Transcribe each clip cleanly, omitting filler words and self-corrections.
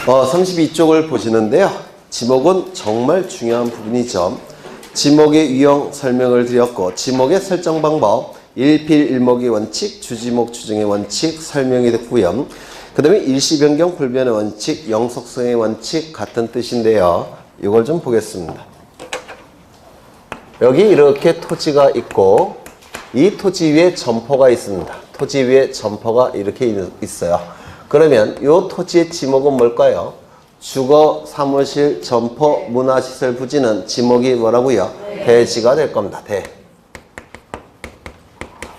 32쪽을 보시는데요. 지목은 정말 중요한 부분이죠. 지목의 유형 설명을 드렸고, 지목의 설정 방법, 일필일목의 원칙, 주지목 주정의 원칙 설명이 됐고요. 그 다음에 일시 변경 불변의 원칙, 영속성의 원칙 같은 뜻인데요. 이걸 좀 보겠습니다. 여기 이렇게 토지가 있고, 이 토지 위에 점포가 있습니다. 토지 위에 점포가 이렇게 있어요. 그러면 이 토지의 지목은 뭘까요? 주거, 사무실, 점포, 문화시설 부지는 지목이 뭐라고요? 대지가 될 겁니다. 대.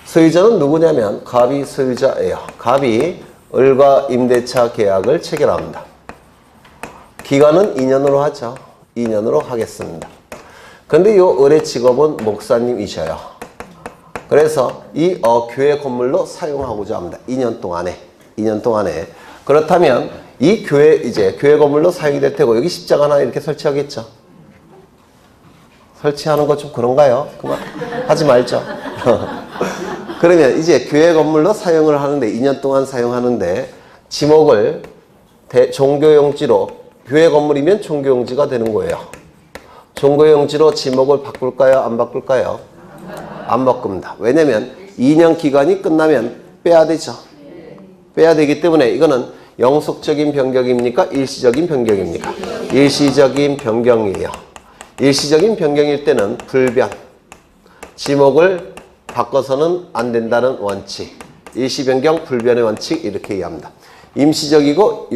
소유자는 누구냐면 갑이 소유자예요. 갑이 을과 임대차 계약을 체결합니다. 기간은 2년으로 하죠. 2년으로 하겠습니다. 근데 이 을의 직업은 목사님이셔요. 그래서 이 교회 건물로 사용하고자 합니다. 2년 동안에. 그렇다면 이 교회 건물로 사용이 될 테고, 여기 십자가 하나 이렇게 설치하겠죠. 설치하는 거 좀 그런가요? 그만 하지 말죠. 그러면 이제 교회 건물로 사용을 하는데, 2년 동안 사용하는데, 지목을 종교용지로, 교회 건물이면 종교용지가 되는 거예요. 종교용지로 지목을 바꿀까요? 안 바꿀까요? 안 바꿉니다. 왜냐면 2년 기간이 끝나면 빼야 되죠. 빼야 되기 때문에 이거는 영속적인 변경입니까? 일시적인 변경입니까? 일시적인 변경이에요. 일시적인 변경일 때는 불변, 지목을 바꿔서는 안 된다는 원칙, 일시 변경 불변의 원칙 이렇게 얘기합니다. 임시적이고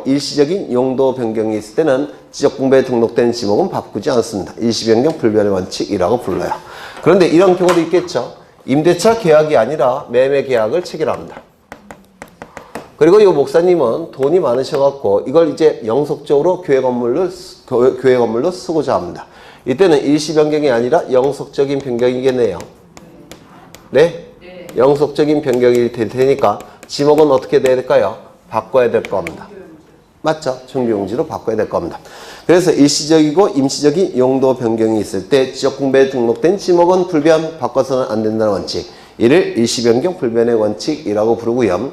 일시적인 용도 변경이 있을 때는 지적공부에 등록된 지목은 바꾸지 않습니다. 일시 변경 불변의 원칙이라고 불러요. 그런데 이런 경우도 있겠죠. 임대차 계약이 아니라 매매 계약을 체결합니다. 그리고 이 목사님은 돈이 많으셔갖고 이걸 이제 영속적으로 교회 건물로 쓰고자 합니다. 이때는 일시 변경이 아니라 영속적인 변경이겠네요. 네? 영속적인 변경이 될 테니까 지목은 어떻게 돼야 될까요? 바꿔야 될 겁니다. 맞죠? 종교용지로 바꿔야 될 겁니다. 그래서 일시적이고 임시적인 용도 변경이 있을 때 지적공부에 등록된 지목은 불변, 바꿔서는 안 된다는 원칙, 이를 일시 변경 불변의 원칙이라고 부르고요.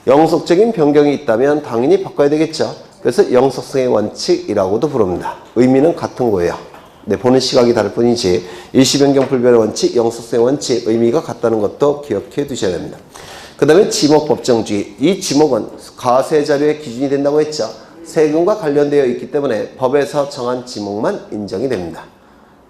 영속적인 변경이 있다면 당연히 바꿔야 되겠죠. 그래서 영속성의 원칙이라고도 부릅니다. 의미는 같은 거예요. 네, 보는 시각이 다를 뿐이지 일시 변경 불변의 원칙, 영속성의 원칙 의미가 같다는 것도 기억해 두셔야 됩니다. 그 다음에 지목 법정주의. 이 지목은 과세 자료의 기준이 된다고 했죠. 세금과 관련되어 있기 때문에 법에서 정한 지목만 인정이 됩니다.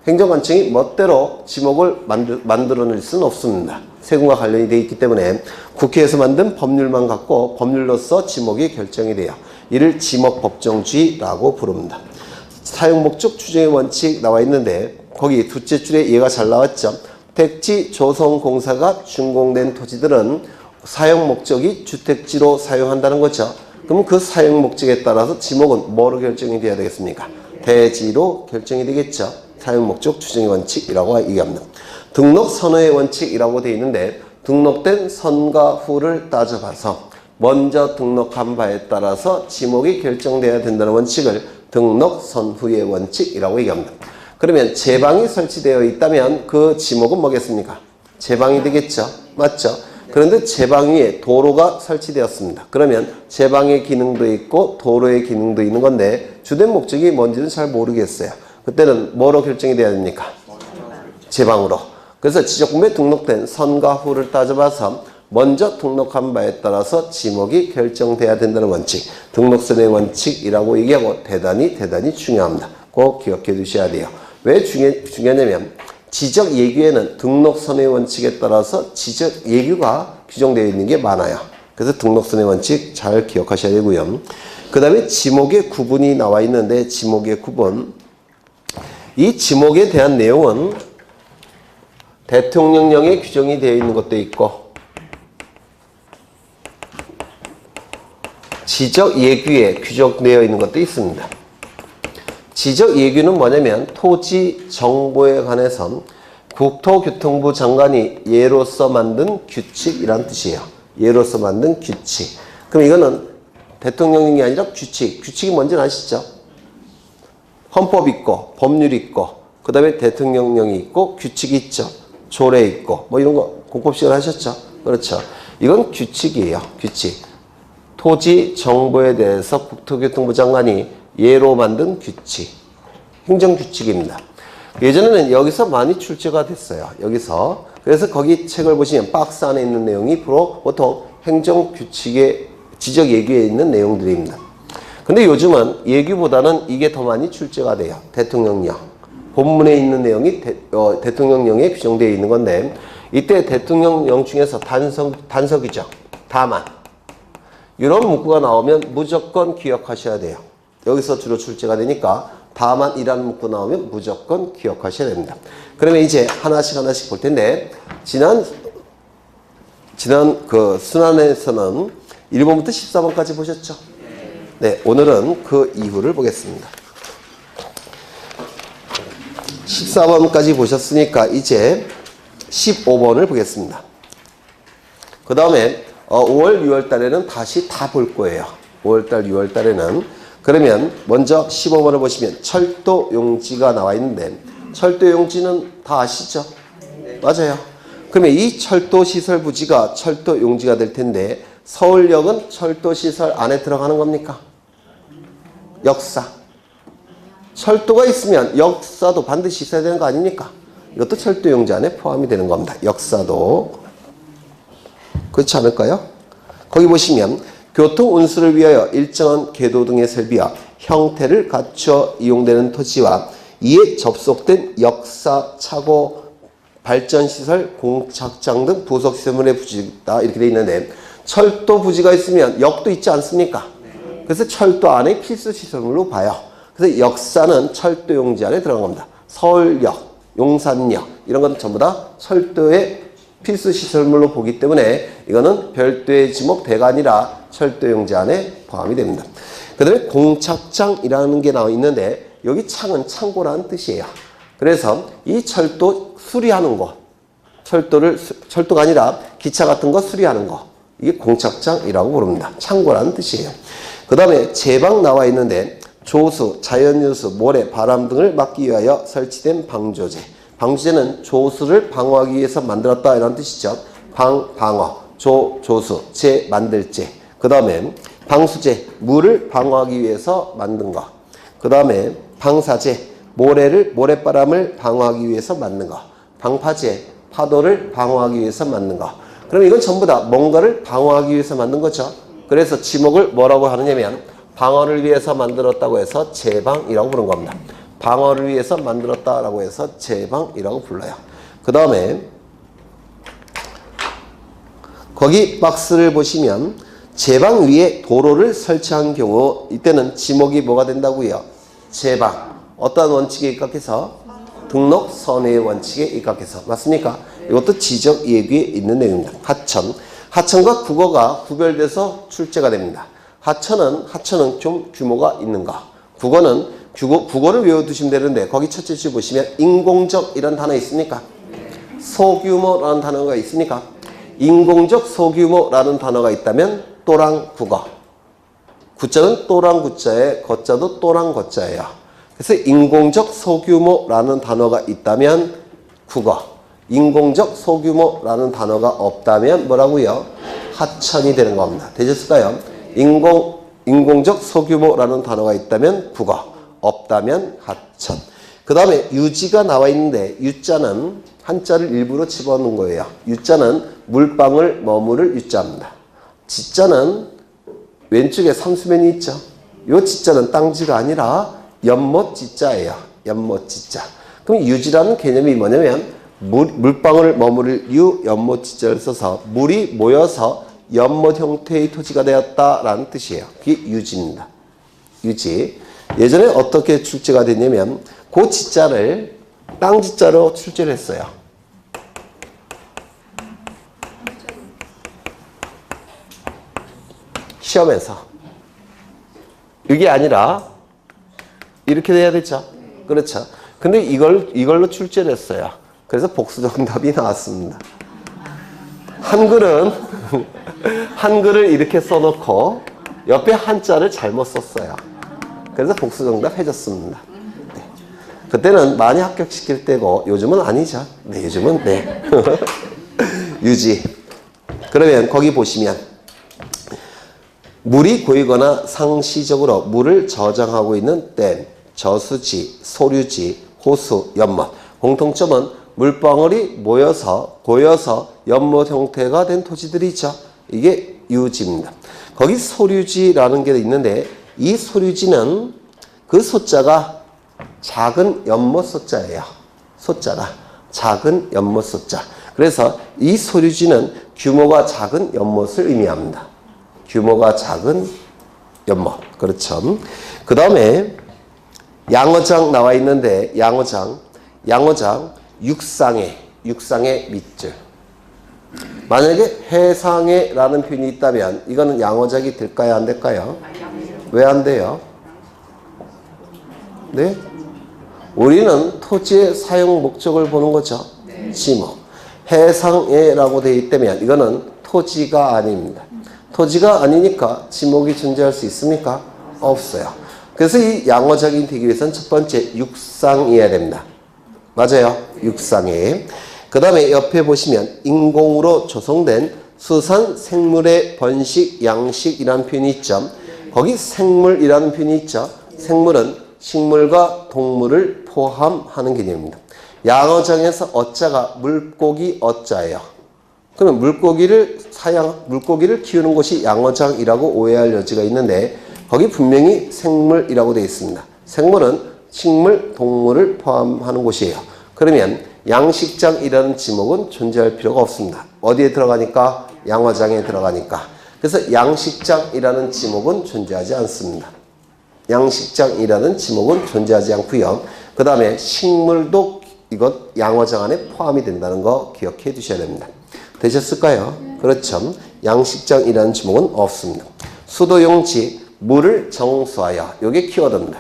행정관청이 멋대로 지목을 만들어낼 수는 없습니다. 세금과 관련이 되어 있기 때문에 국회에서 만든 법률만 갖고 법률로서 지목이 결정이 돼요. 이를 지목법정주의라고 부릅니다. 사용목적 추정의 원칙 나와 있는데 거기 둘째 줄에 얘가 잘 나왔죠. 택지 조성공사가 준공된 토지들은 사용목적이 주택지로 사용한다는 거죠. 그럼 그 사용목적에 따라서 지목은 뭐로 결정이 돼야 되겠습니까? 대지로 결정이 되겠죠. 사용목적 추정의 원칙이라고 얘기합니다. 등록선호의 원칙이라고 되어 있는데 등록된 선과 후를 따져봐서 먼저 등록한 바에 따라서 지목이 결정돼야 된다는 원칙을 등록선후의 원칙이라고 얘기합니다. 그러면 제방이 설치되어 있다면 그 지목은 뭐겠습니까? 제방이 되겠죠. 맞죠? 그런데 제방 위에 도로가 설치되었습니다. 그러면 제방의 기능도 있고 도로의 기능도 있는 건데 주된 목적이 뭔지는 잘 모르겠어요. 그때는 뭐로 결정이 돼야 됩니까? 제방으로. 그래서 지적공부에 등록된 선과 후를 따져봐서 먼저 등록한 바에 따라서 지목이 결정돼야 된다는 원칙, 등록선의 원칙이라고 얘기하고 대단히 중요합니다. 꼭 기억해 두셔야 돼요. 왜 중요하냐면 지적 예규에는 등록선의 원칙에 따라서 지적 예규가 규정되어 있는 게 많아요. 그래서 등록선의 원칙 잘 기억하셔야 되고요. 그 다음에 지목의 구분이 나와 있는데 지목의 구분. 이 지목에 대한 내용은 대통령령에 규정이 되어 있는 것도 있고 지적 예규에 규정되어 있는 것도 있습니다. 지적 예규는 뭐냐면 토지 정보에 관해서 국토교통부 장관이 예로서 만든 규칙이란 뜻이에요. 예로서 만든 규칙. 그럼 이거는 대통령령이 아니라 규칙. 규칙이 뭔지는 아시죠? 헌법 있고 법률 있고 그 다음에 대통령령이 있고 규칙이 있죠. 조례 있고 뭐 이런 거 공법 시간 하셨죠? 그렇죠. 이건 규칙이에요. 규칙. 토지 정보에 대해서 국토교통부 장관이 예로 만든 규칙, 행정규칙입니다. 예전에는 여기서 많이 출제가 됐어요. 여기서. 그래서 거기 책을 보시면 박스 안에 있는 내용이 보통 행정규칙의 지적 예규에 있는 내용들입니다. 근데 요즘은 예규보다는 이게 더 많이 출제가 돼요. 대통령령. 본문에 있는 내용이 대통령령에 규정되어 있는 건데, 이때 대통령령 중에서 단석이죠. 다만. 이런 문구가 나오면 무조건 기억하셔야 돼요. 여기서 주로 출제가 되니까 다만이라는 문구 나오면 무조건 기억하셔야 됩니다. 그러면 이제 하나씩 볼 텐데, 지난 그 순환에서는 1번부터 14번까지 보셨죠? 네, 오늘은 그 이후를 보겠습니다. 14번까지 보셨으니까 이제 15번을 보겠습니다. 그 다음에 5월, 6월 달에는 다시 다 볼 거예요. 5월 달, 6월 달에는. 그러면 먼저 15번을 보시면 철도 용지가 나와 있는데, 철도 용지는 다 아시죠? 네. 맞아요. 그러면 이 철도 시설 부지가 철도 용지가 될 텐데, 서울역은 철도 시설 안에 들어가는 겁니까? 역사. 철도가 있으면 역사도 반드시 있어야 되는 거 아닙니까? 이것도 철도 용지 안에 포함이 되는 겁니다. 역사도. 그렇지 않을까요? 거기 보시면 교통 운수를 위하여 일정한 궤도 등의 설비와 형태를 갖추어 이용되는 토지와 이에 접속된 역사, 차고, 발전시설, 공착장 등 부속시설물의 부지다 이렇게 되어 있는데, 철도 부지가 있으면 역도 있지 않습니까? 그래서 철도 안에 필수시설물로 봐요. 그래서 역사는 철도 용지 안에 들어간 겁니다. 서울역, 용산역 이런 건 전부 다 철도의 필수시설물로 보기 때문에 이거는 별도의 지목대가 아니라 철도 용지 안에 포함이 됩니다. 그 다음에 공착장이라는 게 나와 있는데, 여기 창은 창고라는 뜻이에요. 그래서 이 철도 수리하는 거, 철도가 아니라 기차 같은 거 수리하는 거, 이게 공착장이라고 부릅니다. 창고라는 뜻이에요. 그 다음에 제방 나와 있는데, 조수, 자연유수, 모래, 바람 등을 막기 위하여 설치된 방조제. 방조제는 조수를 방어하기 위해서 만들었다 이런 뜻이죠. 방어, 조수, 제, 만들제. 그 다음에 방수제, 물을 방어하기 위해서 만든 거. 그 다음에 방사제, 모래바람을 방어하기 위해서 만든 거. 방파제, 파도를 방어하기 위해서 만든 거. 그럼 이건 전부 다 뭔가를 방어하기 위해서 만든 거죠. 그래서 지목을 뭐라고 하느냐면, 방어를 위해서 만들었다고 해서 제방이라고 부르는 겁니다. 방어를 위해서 만들었다라고 해서 제방이라고 불러요. 그 다음에 거기 박스를 보시면 제방 위에 도로를 설치한 경우 이때는 지목이 뭐가 된다고요? 제방. 어떤 원칙에 입각해서? 등록 선회의 원칙에 입각해서. 맞습니까? 이것도 지적 예규에 있는 내용입니다. 하천과 국어가 구별돼서 출제가 됩니다. 하천은 좀 규모가 있는 거. 국어를 외워두시면 되는데, 거기 첫째 줄 보시면 인공적 이런 단어 있습니까? 소규모라는 단어가 있습니까? 인공적 소규모라는 단어가 있다면 또랑 국어. 구자는 또랑 구자에 거자도 또랑 거자예요. 그래서 인공적 소규모라는 단어가 있다면 국어. 인공적 소규모라는 단어가 없다면 뭐라고요? 하천이 되는 겁니다. 되셨을까요? 인공적 소규모라는 단어가 있다면 국어, 없다면 하천. 그 다음에 유지가 나와 있는데, 유자는 한자를 일부러 집어넣은 거예요. 유자는 물방울 머무를 유자입니다. 지자는 왼쪽에 삼수면이 있죠. 이 지자는 땅지가 아니라 연못 지자예요. 연못 지자. 그럼 유지라는 개념이 뭐냐면, 물방울 머무를 연못 지자를 써서 물이 모여서 연못 형태의 토지가 되었다라는 뜻이에요. 그게 유지입니다. 유지. 예전에 어떻게 출제가 됐냐면, 그 지자를 땅 지자로 출제를 했어요. 시험에서. 이게 아니라 이렇게 돼야 되죠. 그렇죠. 근데 이걸로 출제를 했어요. 그래서 복수 정답이 나왔습니다. 한글을 이렇게 써놓고 옆에 한자를 잘못 썼어요. 그래서 복수 정답 해줬습니다. 네. 그때는 많이 합격시킬 때고 요즘은 아니죠. 네, 요즘은 네. 유지. 그러면 거기 보시면 물이 고이거나 상시적으로 물을 저장하고 있는 댐, 저수지, 소류지, 호수, 연못. 공통점은 물방울이 모여서 고여서 연못 형태가 된 토지들이죠. 이게 유지입니다. 거기 소류지라는 게 있는데 이 소류지는 그 소자가 작은 연못 소자예요. 소자가 작은 연못 소자. 그래서 이 소류지는 규모가 작은 연못을 의미합니다. 규모가 작은 연못. 그렇죠. 그 다음에 양어장 나와 있는데 양어장 육상의 밑줄. 만약에 해상에라는 표현이 있다면 이거는 양어장이 될까요? 안 될까요? 왜 안 돼요? 네? 우리는 토지의 사용 목적을 보는 거죠. 지목. 해상에라고 되어 있다면 이거는 토지가 아닙니다. 토지가 아니니까 지목이 존재할 수 있습니까? 없어요. 그래서 이 양어장이 되기 위해서는 첫 번째 육상이어야 됩니다. 맞아요. 육상에. 그 다음에 옆에 보시면 인공으로 조성된 수산 생물의 번식, 양식이라는 표현이 있죠. 거기 생물이라는 표현이 있죠. 생물은 식물과 동물을 포함하는 개념입니다. 양어장에서 어자가 물고기 어자예요. 그러면 물고기를 키우는 곳이 양어장이라고 오해할 여지가 있는데 거기 분명히 생물이라고 되어 있습니다. 생물은 식물, 동물을 포함하는 곳이에요. 그러면 양식장이라는 지목은 존재할 필요가 없습니다. 어디에 들어가니까? 양어장에 들어가니까. 그래서 양식장이라는 지목은 존재하지 않습니다. 양식장이라는 지목은 존재하지 않고요. 그 다음에 식물도 이것 양어장 안에 포함이 된다는 거 기억해 두셔야 됩니다. 되셨을까요? 그렇죠. 양식장이라는 지목은 없습니다. 수도용지, 물을 정수하여. 이게 키워드입니다.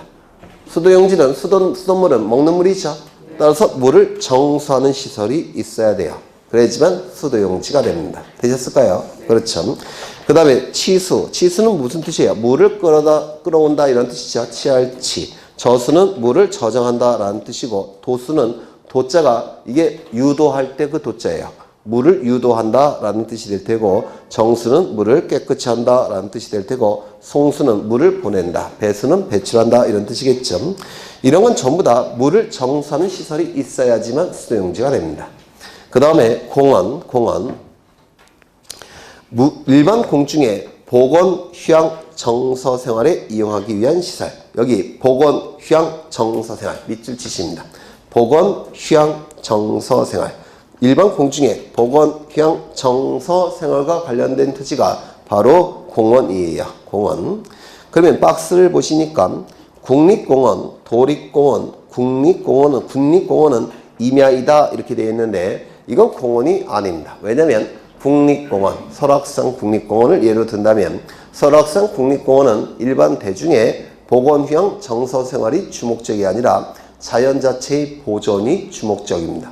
수도용지는 수돗물은 먹는 물이죠. 따라서 물을 정수하는 시설이 있어야 돼요. 그래야지만 수도용지가 됩니다. 되셨을까요? 그렇죠. 그 다음에 치수는 무슨 뜻이에요? 물을 끌어온다 이런 뜻이죠. 치할치. 저수는 물을 저장한다 라는 뜻이고 도수는 도자가 이게 유도할 때 그 도자예요. 물을 유도한다 라는 뜻이 될 테고 정수는 물을 깨끗이 한다 라는 뜻이 될 테고 송수는 물을 보낸다. 배수는 배출한다 이런 뜻이겠죠. 이런 건 전부 다 물을 정수하는 시설이 있어야지만 수도용지가 됩니다. 그 다음에 공원. 일반 공중에 보건, 휴양, 정서 생활에 이용하기 위한 시설. 여기 보건, 휴양, 정서 생활 밑줄 치십니다. 보건, 휴양, 정서 생활. 일반 공중에 보건, 휴양, 정서 생활과 관련된 토지가 바로 공원이에요. 공원. 그러면 박스를 보시니까 국립공원, 도립공원, 국립공원은 임야이다 이렇게 되어 있는데 이건 공원이 아닙니다. 왜냐하면 국립공원, 설악산 국립공원을 예로 든다면 설악산 국립공원은 일반 대중의 보건휴양 정서생활이 주목적이 아니라 자연 자체의 보존이 주목적입니다.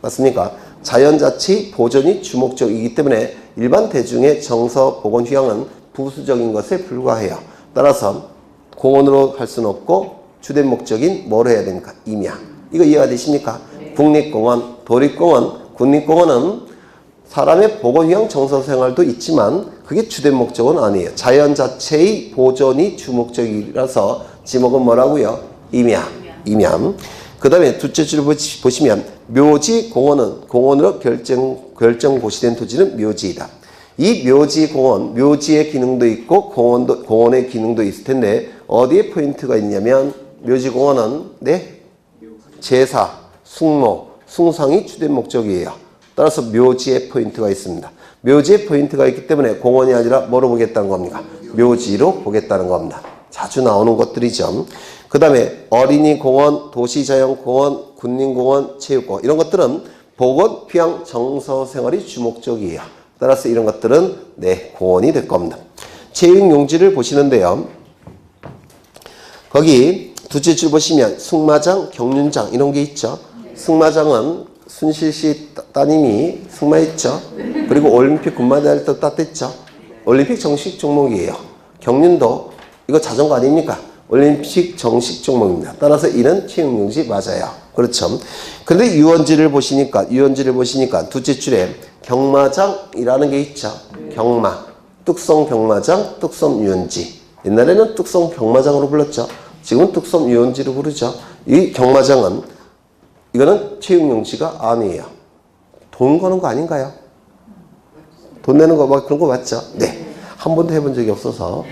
맞습니까? 자연 자체의 보존이 주목적이기 때문에 일반 대중의 정서 보건휴양은 부수적인 것에 불과해요. 따라서 공원으로 할 수는 없고 주된 목적인 뭘 해야 됩니까? 임야. 이거 이해가 되십니까? 국립공원, 도립공원, 국립공원은 사람의 보건휴양 정서생활도 있지만 그게 주된 목적은 아니에요. 자연 자체의 보존이 주목적이라서 지목은 뭐라고요? 임야. 그 다음에 둘째 줄 보시면 묘지 공원은 공원으로 결정 고시된 토지는 묘지이다. 이 묘지 공원, 묘지의 기능도 있고 공원의 기능도 있을 텐데 어디에 포인트가 있냐면 묘지 공원은 제사, 숙모, 숭상이 주된 목적이에요. 따라서 묘지에 포인트가 있습니다. 묘지에 포인트가 있기 때문에 공원이 아니라 뭐로 보겠다는 겁니까? 묘지로 보겠다는 겁니다. 자주 나오는 것들이죠. 그 다음에 어린이공원, 도시자연공원, 군림공원, 체육공원 이런 것들은 보건, 휴양, 정서생활이 주목적이에요. 따라서 이런 것들은 공원이 될 겁니다. 체육용지를 보시는데요. 거기 둘째 줄 보시면 승마장, 경륜장 이런 게 있죠. 승마장은 순실씨 따님이 승마했죠. 그리고 올림픽 금메달 도 땄댔죠. 올림픽 정식 종목이에요. 경륜도 이거 자전거 아닙니까? 올림픽 정식 종목입니다. 따라서 이는 체육용지 맞아요. 그렇죠. 그런데 유원지를 보시니까 둘째 줄에 경마장이라는 게 있죠. 경마. 뚝섬경마장, 뚝섬유원지. 옛날에는 뚝섬경마장으로 불렀죠. 지금은 뚝섬유원지로 부르죠. 이 경마장은 이거는 체육용지가 아니에요. 돈 거는 거 아닌가요? 돈 내는 거 막 그런 거 맞죠? 네. 한 번도 해본 적이 없어서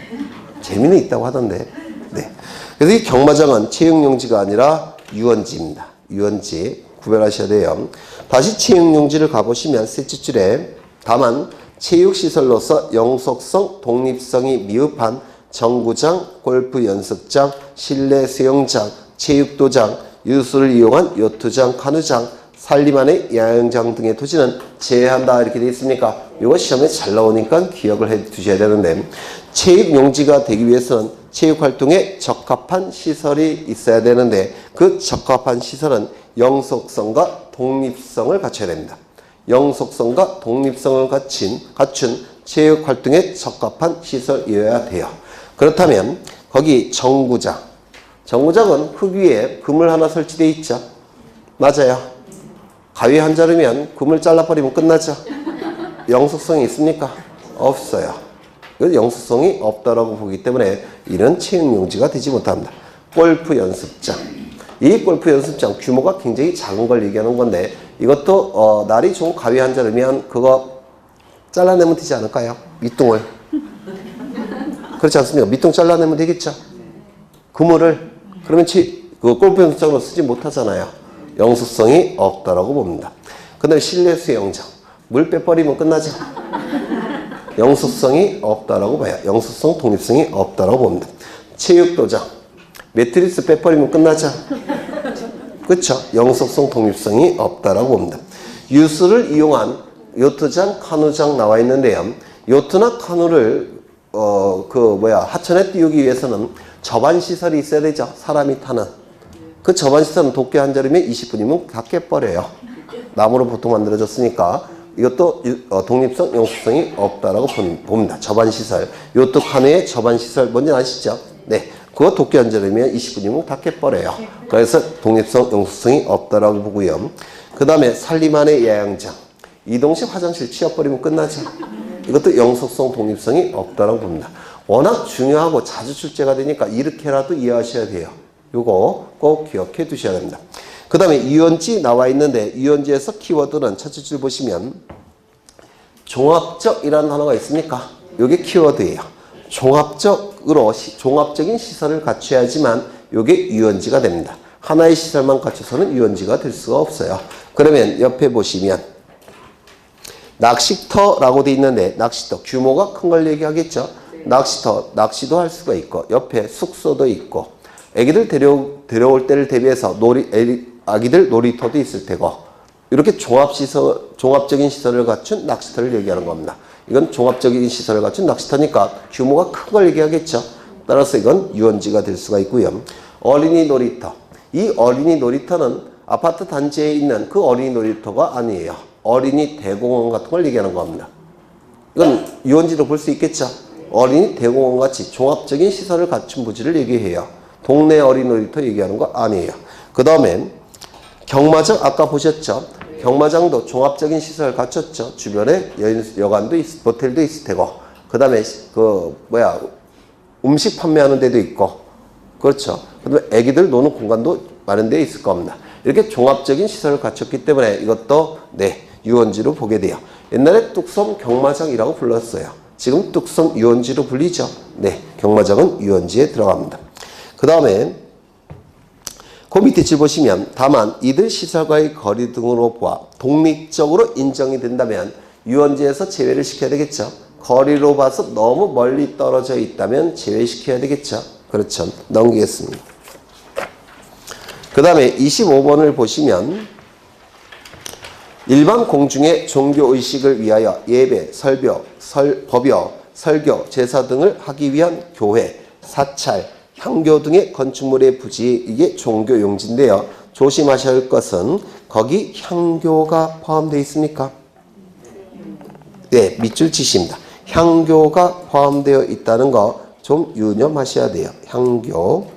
재미는 있다고 하던데. 네. 그래서 이 경마장은 체육용지가 아니라 유원지입니다. 유원지 구별하셔야 돼요. 다시 체육용지를 가보시면 셋째 줄에 다만 체육시설로서 영속성, 독립성이 미흡한 정구장, 골프 연습장, 실내 수영장, 체육도장, 유수를 이용한 요트장, 카누장, 산림안의 야영장 등의 토지는 제외한다 이렇게 되어 있습니까? 이거 시험에 잘 나오니까 기억을 해 두셔야 되는데 체육용지가 되기 위해서는 체육활동에 적합한 시설이 있어야 되는데 그 적합한 시설은 영속성과 독립성을 갖춰야 됩니다. 영속성과 독립성을 갖춘 체육활동에 적합한 시설이어야 돼요. 그렇다면 거기 정구장. 정구장은 흙 위에 그물 하나 설치되어 있죠. 맞아요. 가위 한 자르면 그물 잘라버리면 끝나죠. 영속성이 있습니까? 없어요. 이건 영속성이 없다라고 보기 때문에 이런 체육용지가 되지 못합니다. 골프 연습장. 이 골프 연습장 규모가 굉장히 작은 걸 얘기하는 건데 이것도 날이 좋은 가위 한 자르면 그거 잘라내면 되지 않을까요? 밑둥을. 그렇지 않습니까? 밑둥 잘라내면 되겠죠? 그물을. 그러면 그 골프 연습장으로 쓰지 못하잖아요. 영속성이 없다라고 봅니다. 그 다음에 실내 수영장. 물 빼버리면 끝나죠? 영속성이 없다라고 봐요. 영속성, 독립성이 없다라고 봅니다. 체육도장. 매트리스 빼버리면 끝나죠? 그렇죠? 영속성, 독립성이 없다라고 봅니다. 유수를 이용한 요트장, 카누장 나와 있는데요. 요트나 카누를 하천에 띄우기 위해서는 접안시설이 있어야 되죠. 사람이 타는. 그 접안시설은 도끼 한 자루면 20분이면 다 깨버려요. 나무로 보통 만들어졌으니까 이것도 독립성, 영속성이 없다라고 봅니다. 접안시설. 요트 카누의 접안시설 뭔지 아시죠? 네. 그거 도끼 한 자루면 20분이면 다 깨버려요. 그래서 독립성, 영속성이 없다라고 보고요. 그 다음에 산림안의 야영장. 이동식 화장실 치워버리면 끝나죠. 이것도 영속성, 독립성이 없다라고 봅니다. 워낙 중요하고 자주 출제가 되니까 이렇게라도 이해하셔야 돼요. 요거 꼭 기억해 두셔야 됩니다. 그 다음에 유원지 나와 있는데 유원지에서 키워드는 첫째 줄 보시면 종합적이라는 단어가 있습니까? 요게 키워드예요. 종합적인 시설을 갖춰야지만 요게 유원지가 됩니다. 하나의 시설만 갖춰서는 유원지가 될 수가 없어요. 그러면 옆에 보시면 낚시터라고 돼 있는데 낚시터 규모가 큰 걸 얘기하겠죠. 낚시터 낚시도 할 수가 있고 옆에 숙소도 있고 애기들 데려올 때를 대비해서 아기들 놀이터도 있을 테고 이렇게 종합적인 시설을 갖춘 낚시터를 얘기하는 겁니다. 이건 종합적인 시설을 갖춘 낚시터니까 규모가 큰 걸 얘기하겠죠. 따라서 이건 유원지가 될 수가 있고요. 어린이 놀이터. 이 어린이 놀이터는 아파트 단지에 있는 그 어린이 놀이터가 아니에요. 어린이 대공원 같은 걸 얘기하는 겁니다. 이건 유원지로 볼 수 있겠죠. 어린이 대공원 같이 종합적인 시설을 갖춘 부지를 얘기해요. 동네 어린이 놀이터 얘기하는 거 아니에요. 그 다음에 경마장 아까 보셨죠. 경마장도 종합적인 시설을 갖췄죠. 주변에 여관도 모텔도 있을 테고 그 다음에 음식 판매하는 데도 있고 그렇죠. 그 다음에 애기들 노는 공간도 마련되어 있을 겁니다. 이렇게 종합적인 시설을 갖췄기 때문에 이것도 유원지로 보게 돼요. 옛날에 뚝섬 경마장이라고 불렀어요. 지금 뚝섬 유원지로 불리죠. 경마장은 유원지에 들어갑니다. 그 다음에 그 밑에 줄 보시면 다만 이들 시설과의 거리 등으로 보아 독립적으로 인정이 된다면 유원지에서 제외를 시켜야 되겠죠. 거리로 봐서 너무 멀리 떨어져 있다면 제외시켜야 되겠죠. 그렇죠. 넘기겠습니다. 그 다음에 25번을 보시면 일반 공중의 종교의식을 위하여 예배, 법요, 설교, 제사 등을 하기 위한 교회, 사찰, 향교 등의 건축물의 부지 이게 종교용지인데요. 조심하셔야 할 것은 거기 향교가 포함되어 있습니까? 네, 밑줄 치십니다. 향교가 포함되어 있다는 거 좀 유념하셔야 돼요. 향교.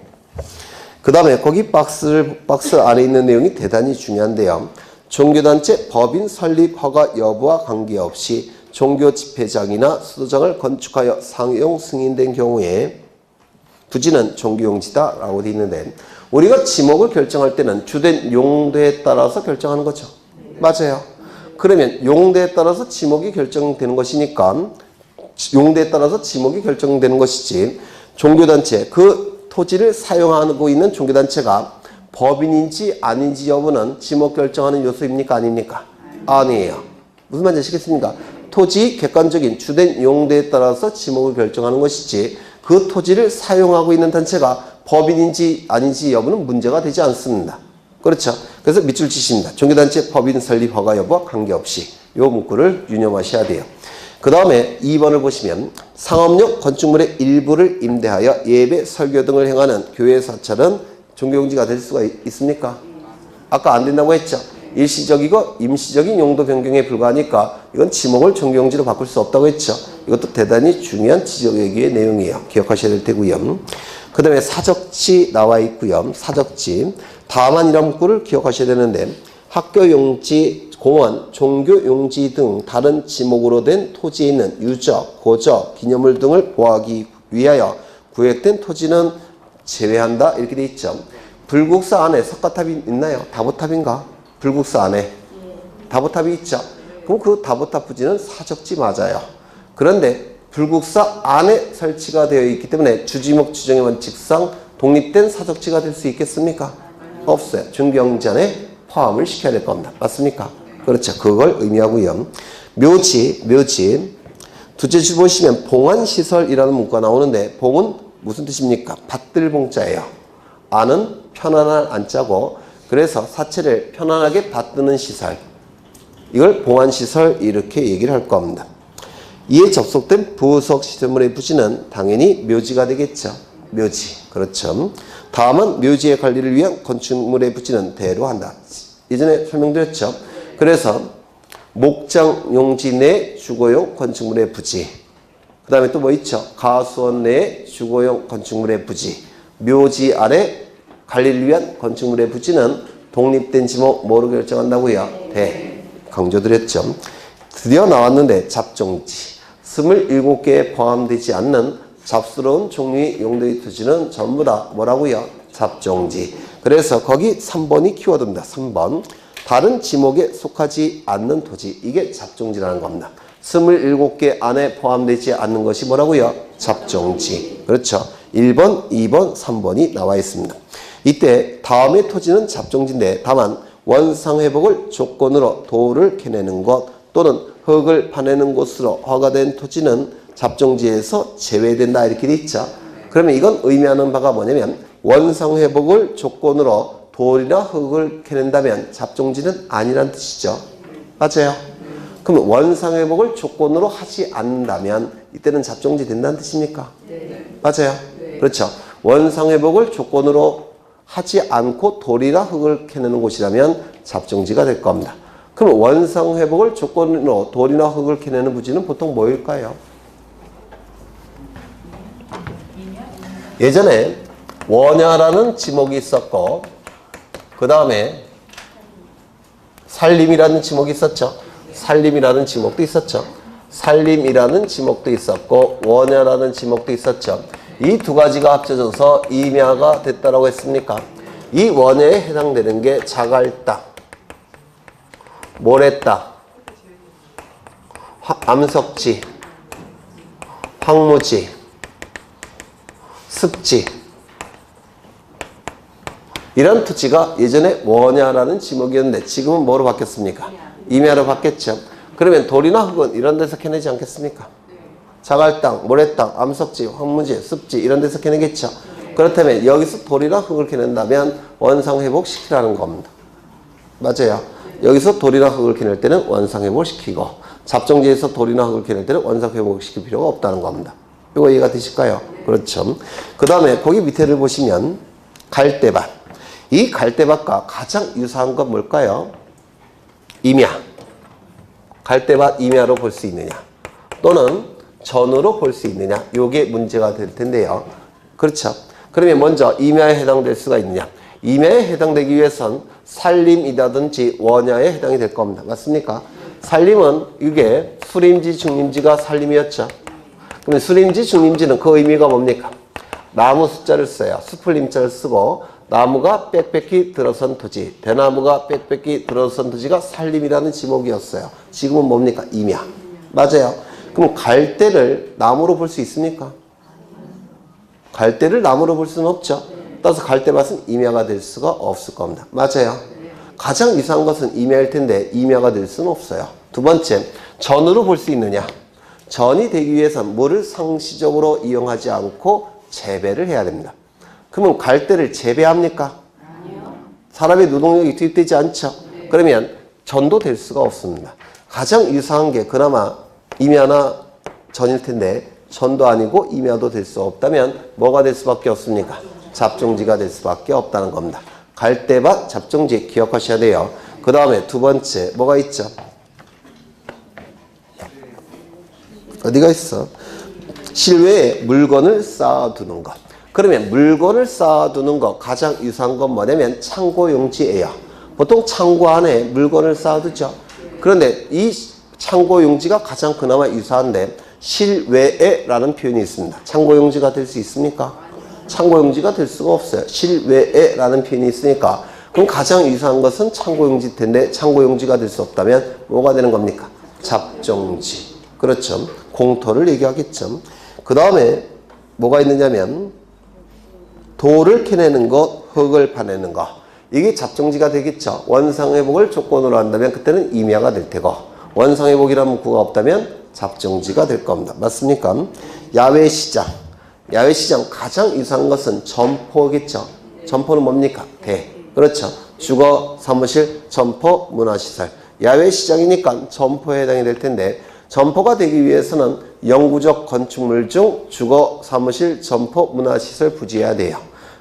그 다음에 거기 박스 안에 있는 내용이 대단히 중요한데요. 종교단체 법인 설립 허가 여부와 관계없이 종교 집회장이나 수도장을 건축하여 상용 승인된 경우에 부지는 종교용지다라고 되어 있는데 우리가 지목을 결정할 때는 주된 용도에 따라서 결정하는 거죠. 맞아요. 그러면 용도에 따라서 지목이 결정되는 것이니까 용도에 따라서 지목이 결정되는 것이지 종교단체, 그 토지를 사용하고 있는 종교단체가 법인인지 아닌지 여부는 지목 결정하는 요소입니까? 아닙니까? 아니에요. 무슨 말인지 아시겠습니까? 토지 객관적인 주된 용도에 따라서 지목을 결정하는 것이지 그 토지를 사용하고 있는 단체가 법인인지 아닌지 여부는 문제가 되지 않습니다. 그렇죠? 그래서 밑줄 치십니다. 종교단체 법인 설립 허가 여부와 관계없이 이 문구를 유념하셔야 돼요. 그 다음에 2번을 보시면 상업용 건축물의 일부를 임대하여 예배, 설교 등을 행하는 교회 사찰은 종교용지가 될 수가 있습니까? 아까 안 된다고 했죠? 일시적이고 임시적인 용도 변경에 불과하니까 이건 지목을 종교용지로 바꿀 수 없다고 했죠? 이것도 대단히 중요한 지적외교의 내용이에요. 기억하셔야 될 테고요. 그 다음에 사적지 나와 있고요. 사적지. 다만이라는 문구를 기억하셔야 되는데 학교용지, 공원, 종교용지 등 다른 지목으로 된 토지에 있는 유적, 고적, 기념물 등을 보호하기 위하여 구획된 토지는 제외한다 이렇게 돼 있죠. 불국사 안에 석가탑이 있나요? 다보탑인가? 불국사 안에 다보탑이 있죠. 그럼 그 다보탑 부지는 사적지 맞아요. 그런데 불국사 안에 설치가 되어 있기 때문에 주지목 추정의 원칙상 독립된 사적지가 될 수 있겠습니까? 없어요. 종교용지 안에 포함을 시켜야 될 겁니다. 맞습니까? 그렇죠. 그걸 의미하고요. 묘지. 두째 줄 보시면 봉안시설이라는 문구가 나오는데 봉은 무슨 뜻입니까? 받들 봉자예요. 안은 편안한 안자고 그래서 사체를 편안하게 받드는 시설. 이걸 봉안시설 이렇게 얘기를 할 겁니다. 이에 접속된 부속 시설물의 부지는 당연히 묘지가 되겠죠. 묘지. 그렇죠. 다음은 묘지의 관리를 위한 건축물의 부지는 대로 한다. 예전에 설명드렸죠. 그래서 목장 용지 내 주거용 건축물의 부지. 그 다음에 또 뭐 있죠? 가수원 내 주거용 건축물의 부지. 묘지 아래 관리를 위한 건축물의 부지는 독립된 지목 뭐로 결정한다고요? 대. 강조드렸죠. 드디어 나왔는데 잡종지. 27개에 포함되지 않는 잡스러운 종류의 용도의 토지는 전부 다 뭐라고요? 잡종지. 그래서 거기 3번이 키워드입니다. 3번. 다른 지목에 속하지 않는 토지. 이게 잡종지라는 겁니다. 27개 안에 포함되지 않는 것이 뭐라고요? 잡종지. 그렇죠. 1번, 2번, 3번이 나와 있습니다. 이때 다음의 토지는 잡종지인데 다만 원상회복을 조건으로 돌을 캐내는 것 또는 흙을 파내는 곳으로 허가된 토지는 잡종지에서 제외된다 이렇게 돼 있죠. 그러면 이건 의미하는 바가 뭐냐면 원상회복을 조건으로 돌이나 흙을 캐낸다면 잡종지는 아니란 뜻이죠. 맞아요. 그럼 원상회복을 조건으로 하지 않는다면 이때는 잡종지 된다는 뜻입니까? 네. 맞아요. 네. 그렇죠. 원상회복을 조건으로 하지 않고 돌이나 흙을 캐내는 곳이라면 잡종지가 될 겁니다. 그럼 원상회복을 조건으로 돌이나 흙을 캐내는 부지는 보통 뭐일까요? 예전에 원야라는 지목이 있었고 그 다음에 살림이라는 지목이 있었죠. 살림이라는 지목도 있었죠. 살림이라는 지목도 있었고 원야라는 지목도 있었죠. 이 두 가지가 합쳐져서 임야가 됐다라고 했습니까? 이 원야에 해당되는 게 자갈 땅, 모래 땅, 암석지, 황무지, 습지 이런 토지가 예전에 원야라는 지목이었는데 지금은 뭐로 바뀌었습니까? 임야로 바뀌었죠. 그러면 돌이나 흙은 이런 데서 캐내지 않겠습니까? 자갈 땅, 모래 땅, 암석지, 황무지, 습지 이런 데서 캐내겠죠. 그렇다면 여기서 돌이나 흙을 캐낸다면 원상회복시키라는 겁니다. 맞아요. 여기서 돌이나 흙을 캐낼 때는 원상회복시키고 잡종지에서 돌이나 흙을 캐낼 때는 원상회복시킬 필요가 없다는 겁니다. 이거 이해가 되실까요? 그렇죠. 그 다음에 거기 밑에를 보시면 갈대밭. 이 갈대밭과 가장 유사한 건 뭘까요? 임야. 갈대밭 임야로 볼 수 있느냐 또는 전으로 볼 수 있느냐 요게 문제가 될 텐데요. 그렇죠. 그러면 먼저 임야에 해당될 수가 있느냐. 임야에 해당되기 위해선 살림이라든지 원야에 해당이 될 겁니다. 맞습니까? 살림은 이게 수림지, 중림지가 살림이었죠. 그러면 수림지, 중림지는 그 의미가 뭡니까? 나무 숫자를 써요. 수풀림자를 쓰고 나무가 빽빽히 들어선 토지, 대나무가 빽빽히 들어선 토지가 살림이라는 지목이었어요. 지금은 뭡니까? 임야. 맞아요. 그럼 갈대를 나무로 볼 수 있습니까? 갈대를 나무로 볼 수는 없죠. 따라서 갈대밭은 임야가 될 수가 없을 겁니다. 맞아요. 가장 이상한 것은 임야일 텐데 임야가 될 수는 없어요. 두 번째, 전으로 볼 수 있느냐? 전이 되기 위해서는 물을 상시적으로 이용하지 않고 재배를 해야 됩니다. 그러면 갈대를 재배합니까? 아니요. 사람의 노동력이 투입되지 않죠. 그러면 전도 될 수가 없습니다. 가장 유사한 게 그나마 임야나 전일 텐데 전도 아니고 임야도 될 수 없다면 뭐가 될 수밖에 없습니까? 잡종지가 될 수밖에 없다는 겁니다. 갈대밭 잡종지 기억하셔야 돼요. 그 다음에 두 번째 뭐가 있죠? 어디가 있어? 실외에 물건을 쌓아두는 것. 그러면 물건을 쌓아두는 것 가장 유사한 건 뭐냐면 창고용지예요. 보통 창고 안에 물건을 쌓아두죠. 그런데 이 창고용지가 가장 그나마 유사한데 실외에라는 표현이 있습니다. 창고용지가 될 수 있습니까? 창고용지가 될 수가 없어요. 실외에라는 표현이 있으니까 그럼 가장 유사한 것은 창고용지일 텐데 창고용지가 될 수 없다면 뭐가 되는 겁니까? 잡종지. 그렇죠. 공터를 얘기하겠죠. 그 다음에 뭐가 있느냐면 돌을 캐내는 것, 흙을 파내는 것. 이게 잡종지가 되겠죠. 원상회복을 조건으로 한다면 그때는 임야가 될 테고 원상회복이라는 문구가 없다면 잡종지가 될 겁니다. 맞습니까? 야외시장. 야외시장 가장 유사한 것은 점포겠죠. 점포는 뭡니까? 그렇죠. 주거, 사무실, 점포, 문화시설. 야외시장이니까 점포에 해당이 될 텐데 점포가 되기 위해서는 영구적 건축물 중 주거, 사무실, 점포, 문화시설 부지해야 돼요.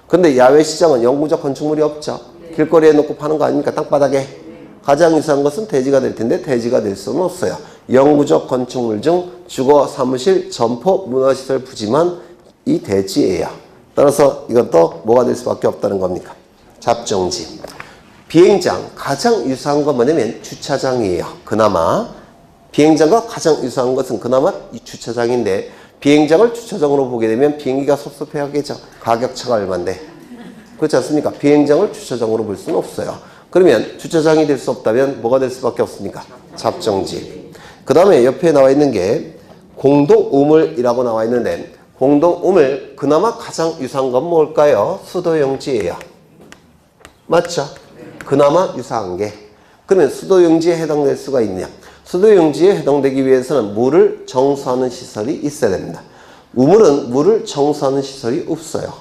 근데 야외시장은 영구적 건축물이 없죠. 길거리에 놓고 파는 거 아닙니까? 땅바닥에. 가장 유사한 것은 대지가 될 텐데 대지가 될 수는 없어요. 영구적 건축물 중 주거, 사무실, 점포, 문화시설 부지만 이 대지예요. 따라서 이것도 뭐가 될 수밖에 없다는 겁니까? 잡종지. 비행장 가장 유사한 건 뭐냐면 주차장이에요. 그나마 비행장과 가장 유사한 것은 그나마 이 주차장인데 비행장을 주차장으로 보게 되면 비행기가 섭섭해하겠죠. 가격차가 얼마인데. 그렇지 않습니까? 비행장을 주차장으로 볼 수는 없어요. 그러면 주차장이 될 수 없다면 뭐가 될 수밖에 없습니까? 잡종지. 그 다음에 옆에 나와 있는 게 공동우물이라고 나와 있는데 공동우물 그나마 가장 유사한 건 뭘까요? 수도용지예요. 맞죠? 그나마 유사한 게. 그러면 수도용지에 해당될 수가 있냐? 수도용지에 해당되기 위해서는 물을 정수하는 시설이 있어야 됩니다. 우물은 물을 정수하는 시설이 없어요.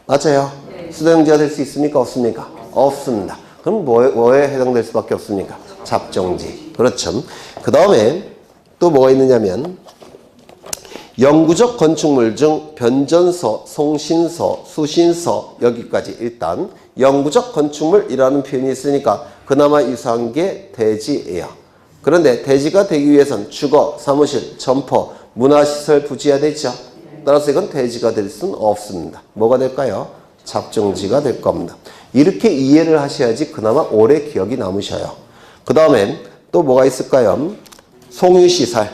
맞아요? 수도용지가 될 수 있습니까? 없습니까? 없습니다. 그럼 뭐에 해당될 수밖에 없습니까? 잡종지. 그렇죠. 그 다음에 또 뭐가 있느냐면 영구적 건축물 중 변전소, 송신소, 수신소 여기까지 일단 영구적 건축물이라는 표현이 있으니까 그나마 유사한 게 대지예요. 그런데 대지가 되기 위해서는 주거, 사무실, 점포, 문화시설 부지해야 되죠. 따라서 이건 대지가 될 수는 없습니다. 뭐가 될까요? 잡종지가 될 겁니다. 이렇게 이해를 하셔야지 그나마 오래 기억이 남으셔요. 그 다음에 또 뭐가 있을까요? 송유시설.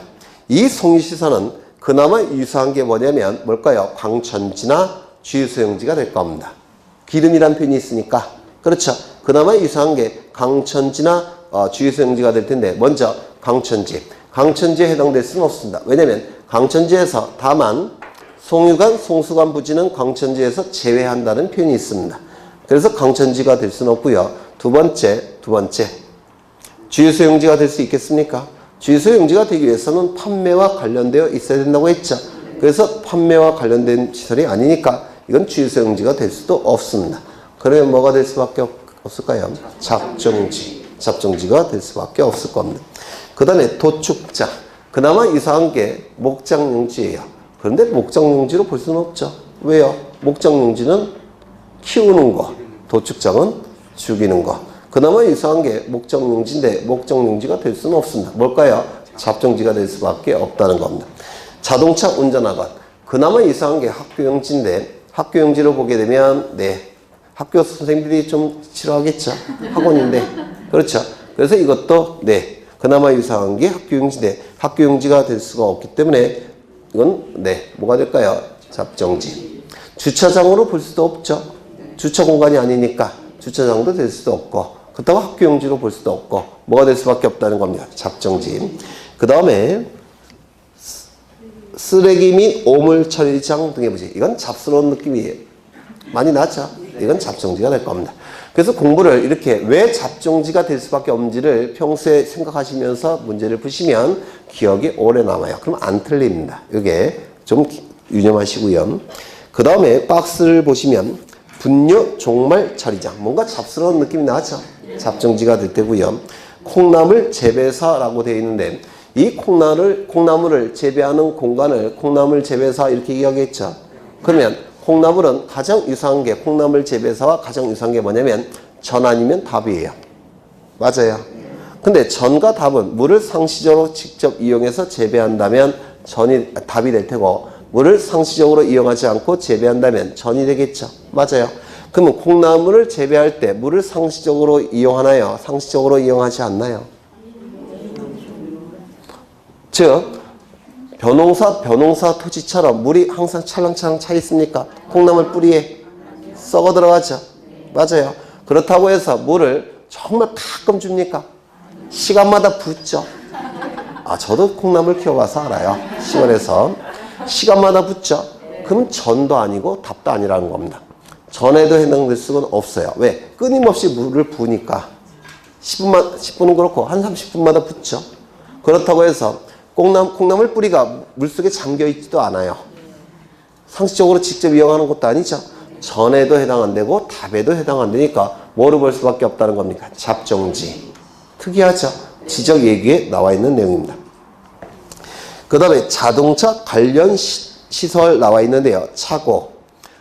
이 송유시설은 그나마 유사한 게 뭐냐면 뭘까요? 광천지나 주유소용지가 될 겁니다. 기름이란 표현이 있으니까. 그렇죠. 그나마 유사한 게 강천지나 주유소용지가 될 텐데 먼저 강천지. 강천지에 해당될 수는 없습니다. 왜냐하면 강천지에서 다만 송유관, 송수관 부지는 강천지에서 제외한다는 표현이 있습니다. 그래서 강천지가 될 수는 없고요. 두 번째 주유소용지가 될 수 있겠습니까? 주유소용지가 되기 위해서는 판매와 관련되어 있어야 된다고 했죠. 그래서 판매와 관련된 시설이 아니니까 이건 주유소용지가 될 수도 없습니다. 그러면 뭐가 될 수밖에 없을까요? 잡종지가 될 수밖에 없을 겁니다. 그 다음에 도축자. 그나마 유사한 게 목장용지예요. 그런데 목장용지로 볼 수는 없죠. 왜요? 목장용지는 키우는 거, 도축장은 죽이는 거. 그나마 유사한 게 목장용지인데 목장용지가 될 수는 없습니다. 뭘까요? 잡종지가 될 수밖에 없다는 겁니다. 자동차 운전학원. 그나마 유사한 게 학교용지인데 학교용지로 보게 되면 학교 선생님들이 좀 싫어하겠죠. 학원인데. 그렇죠. 그래서 이것도 그나마 유사한 게 학교용지인데 학교용지가 될 수가 없기 때문에 이건 뭐가 될까요? 잡정지. 주차장으로 볼 수도 없죠. 주차 공간이 아니니까 주차장도 될 수도 없고 그렇다고 학교용지로 볼 수도 없고 뭐가 될 수밖에 없다는 겁니다. 잡정지. 그 다음에 쓰레기 및 오물 처리장 등의 부지. 이건 잡스러운 느낌이에요. 많이 나죠? 이건 잡정지가 될 겁니다. 그래서 공부를 이렇게 왜 잡정지가 될 수밖에 없는지를 평소에 생각하시면서 문제를 푸시면 기억이 오래 남아요. 그럼 안 틀립니다. 이게 좀 유념하시고요. 그 다음에 박스를 보시면 분뇨 종말 처리장. 뭔가 잡스러운 느낌이 나죠? 잡정지가 될 때고요. 콩나물 재배사라고 되어 있는데 이 콩나물을 재배하는 공간을 콩나물 재배사 이렇게 얘기하겠죠. 그러면 콩나물은 가장 유사한 게 콩나물 재배사와 가장 유사한 게 뭐냐면 전 아니면 답이에요. 맞아요. 근데 전과 답은 물을 상시적으로 직접 이용해서 재배한다면 전이 답이 될 테고 물을 상시적으로 이용하지 않고 재배한다면 전이 되겠죠. 맞아요. 그러면 콩나물을 재배할 때 물을 상시적으로 이용하나요? 상시적으로 이용하지 않나요? 즉 변홍사 토지처럼 물이 항상 찰랑찰랑 차 있습니까? 콩나물 뿌리에 썩어 들어가죠. 맞아요. 그렇다고 해서 물을 정말 가끔 줍니까? 시간마다 붓죠. 저도 콩나물 키워봐서 알아요. 시골에서 시간마다 붓죠. 그럼 전도 아니고 답도 아니라는 겁니다. 전에도 해당될 수는 없어요. 왜? 끊임없이 물을 부으니까 10분은 그렇고 한 30분마다 붓죠. 그렇다고 해서 콩나물 뿌리가 물속에 잠겨있지도 않아요. 상식적으로 직접 이용하는 것도 아니죠. 전에도 해당 안 되고 답에도 해당 안 되니까 뭐로 볼 수밖에 없다는 겁니까? 잡정지. 특이하죠. 지적 얘기에 나와 있는 내용입니다. 그 다음에 자동차 관련 시설 나와 있는데요. 차고,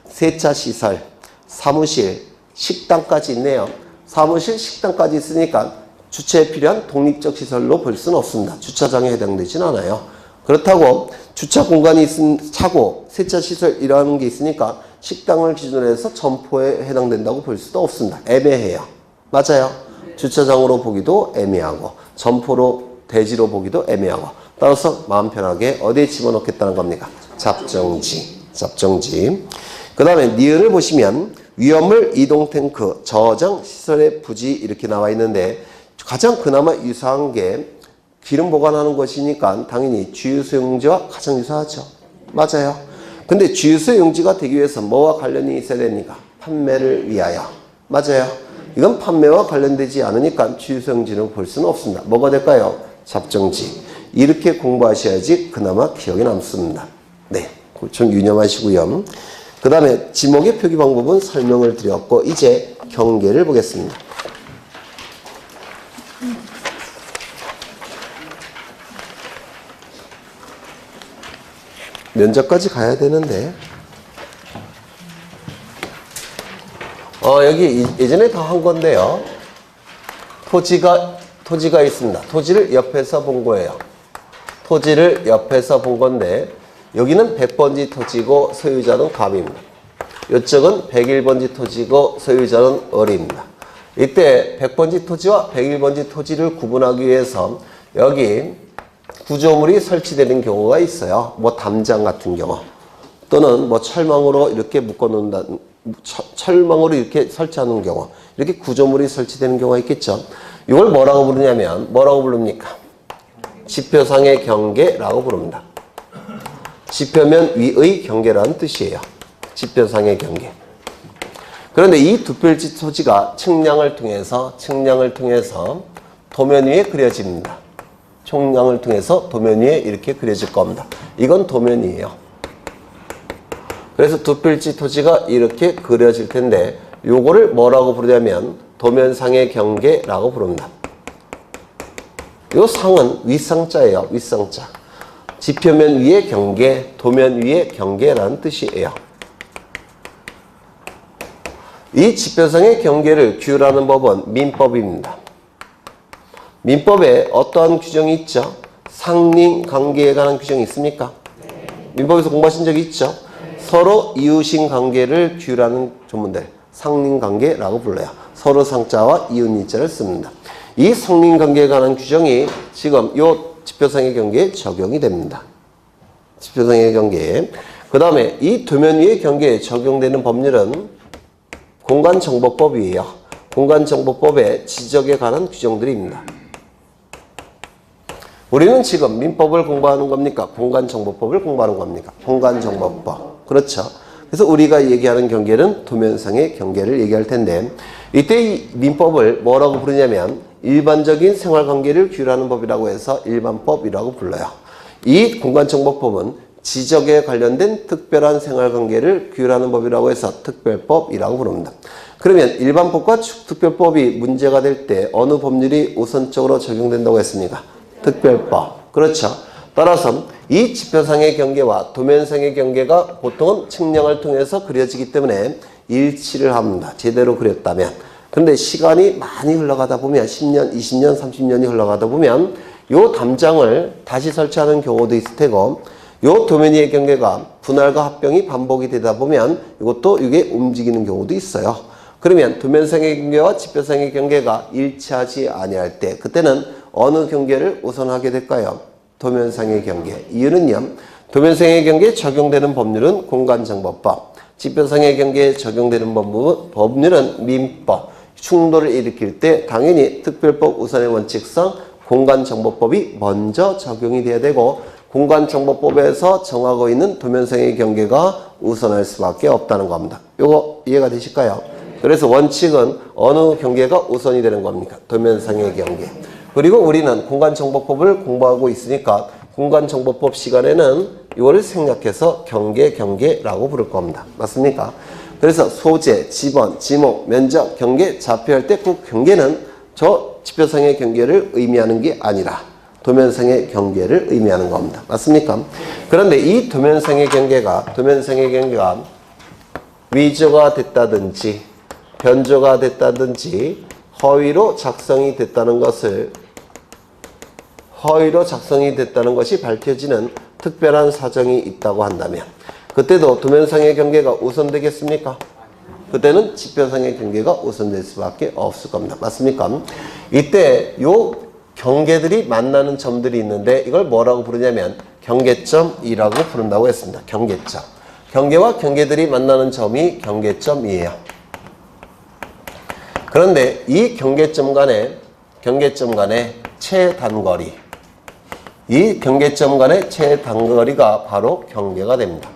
세차 시설, 사무실, 식당까지 있네요. 사무실, 식당까지 있으니까 주차에 필요한 독립적 시설로 볼 수는 없습니다. 주차장에 해당되진 않아요. 그렇다고 주차 공간이 있은 차고, 세차 시설 이라는 게 있으니까 식당을 기준으로 해서 점포에 해당된다고 볼 수도 없습니다. 애매해요. 맞아요. 주차장으로 보기도 애매하고 점포로 대지로 보기도 애매하고 따라서 마음 편하게 어디에 집어넣겠다는 겁니까? 잡정지. 그 다음에 니은을 보시면 위험물 이동 탱크 저장 시설의 부지 이렇게 나와 있는데 가장 그나마 유사한 게 기름 보관하는 것이니까 당연히 주유소용지와 가장 유사하죠. 맞아요. 근데 주유소용지가 되기 위해서 뭐와 관련이 있어야 됩니까? 판매를 위하여. 맞아요. 이건 판매와 관련되지 않으니까 주유소용지는 볼 수는 없습니다. 뭐가 될까요? 잡정지. 이렇게 공부하셔야지 그나마 기억에 남습니다. 네, 좀 유념하시고요. 그 다음에 지목의 표기 방법은 설명을 드렸고 이제 경계를 보겠습니다. 면접까지 가야 되는데 여기 예전에 다 한 건데요. 토지가 있습니다. 토지를 옆에서 본 거예요. 토지를 옆에서 본 건데 여기는 100번지 토지고 소유자는 갑입니다. 이쪽은 101번지 토지고 소유자는 을입니다. 이때 100번지 토지와 101번지 토지를 구분하기 위해서 여기 구조물이 설치되는 경우가 있어요. 뭐 담장 같은 경우 또는 뭐 철망으로 이렇게 묶어놓는다, 철망으로 이렇게 설치하는 경우 이렇게 구조물이 설치되는 경우가 있겠죠. 이걸 뭐라고 부르냐면 뭐라고 부릅니까? 지표상의 경계라고 부릅니다. 지표면 위의 경계라는 뜻이에요. 지표상의 경계. 그런데 이 두 필지 토지가 측량을 통해서 도면 위에 그려집니다. 총량을 통해서 도면 위에 이렇게 그려질 겁니다. 이건 도면이에요. 그래서 두 필지 토지가 이렇게 그려질 텐데 요거를 뭐라고 부르냐면 도면상의 경계라고 부릅니다. 요 상은 윗상자예요. 윗상자. 지표면 위의 경계, 도면 위의 경계라는 뜻이에요. 이 지표상의 경계를 규율하는 법은 민법입니다. 민법에 어떠한 규정이 있죠? 상린관계에 관한 규정이 있습니까? 민법에서 공부하신 적이 있죠? 서로 이웃인 관계를 규율하는 조문들 상린관계라고 불러요. 서로 상자와 이웃 이자를 씁니다. 이 성립관계에 관한 규정이 지금 요 지표상의 경계에 적용이 됩니다. 지표상의 경계에. 그 다음에 이 도면 위의 경계에 적용되는 법률은 공간정보법이에요. 공간정보법의 지적에 관한 규정들입니다. 우리는 지금 민법을 공부하는 겁니까? 공간정보법을 공부하는 겁니까? 공간정보법. 그렇죠. 그래서 우리가 얘기하는 경계는 도면상의 경계를 얘기할 텐데, 이때 이 민법을 뭐라고 부르냐면 일반적인 생활관계를 규율하는 법이라고 해서 일반법이라고 불러요. 이 공간정보법은 지적에 관련된 특별한 생활관계를 규율하는 법이라고 해서 특별법이라고 부릅니다. 그러면 일반법과 특별법이 문제가 될 때 어느 법률이 우선적으로 적용된다고 했습니까? 특별법. 그렇죠. 따라서 이 지표상의 경계와 도면상의 경계가 보통은 측량을 통해서 그려지기 때문에 일치를 합니다. 제대로 그렸다면. 근데 시간이 많이 흘러가다 보면 10년, 20년, 30년이 흘러가다 보면 요 담장을 다시 설치하는 경우도 있을 테고, 요 도면 위의 경계가 분할과 합병이 반복이 되다 보면 이것도 이게 움직이는 경우도 있어요. 그러면 도면상의 경계와 지표상의 경계가 일치하지 아니할 때, 그때는 어느 경계를 우선하게 될까요? 도면상의 경계. 이유는요, 도면상의 경계에 적용되는 법률은 공간정보법, 지표상의 경계에 적용되는 법률은 민법. 충돌을 일으킬 때 당연히 특별법 우선의 원칙상 공간정보법이 먼저 적용이 돼야 되고, 공간정보법에서 정하고 있는 도면상의 경계가 우선할 수밖에 없다는 겁니다. 요거 이해가 되실까요? 그래서 원칙은 어느 경계가 우선이 되는 겁니까? 도면상의 경계. 그리고 우리는 공간정보법을 공부하고 있으니까 공간정보법 시간에는 이거를 생략해서 경계라고 부를 겁니다. 맞습니까? 그래서 소재, 지번, 지목, 면적, 경계, 좌표할 때 그 경계는 저 지표상의 경계를 의미하는 게 아니라 도면상의 경계를 의미하는 겁니다. 맞습니까? 그런데 이 도면상의 경계가 위조가 됐다든지 변조가 됐다든지 허위로 작성이 됐다는 것이 밝혀지는 특별한 사정이 있다고 한다면 그때도 도면상의 경계가 우선되겠습니까? 그때는 지표상의 경계가 우선될 수밖에 없을 겁니다. 맞습니까? 이때 요 경계들이 만나는 점들이 있는데 이걸 뭐라고 부르냐면 경계점이라고 부른다고 했습니다. 경계점. 경계와 경계들이 만나는 점이 경계점이에요. 그런데 이 경계점 간의 최단거리, 이 경계점 간의 최단거리가 바로 경계가 됩니다.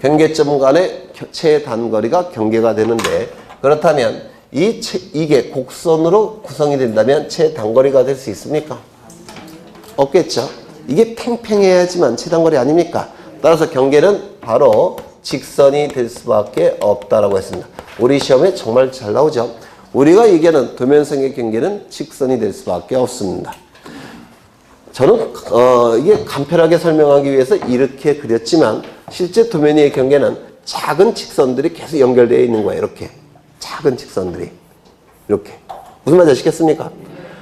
경계점 간의 최단거리가 경계가 되는데, 그렇다면 이게 곡선으로 구성이 된다면 최단거리가 될 수 있습니까? 없겠죠. 이게 팽팽해야지만 최단거리 아닙니까? 따라서 경계는 바로 직선이 될 수밖에 없다라고 했습니다. 우리 시험에 정말 잘 나오죠. 우리가 얘기하는 도면상의 경계는 직선이 될 수밖에 없습니다. 저는 이게 간편하게 설명하기 위해서 이렇게 그렸지만 실제 도면 위의 경계는 작은 직선들이 계속 연결되어 있는 거예요. 이렇게 작은 직선들이 이렇게. 무슨 말인지 아시겠습니까?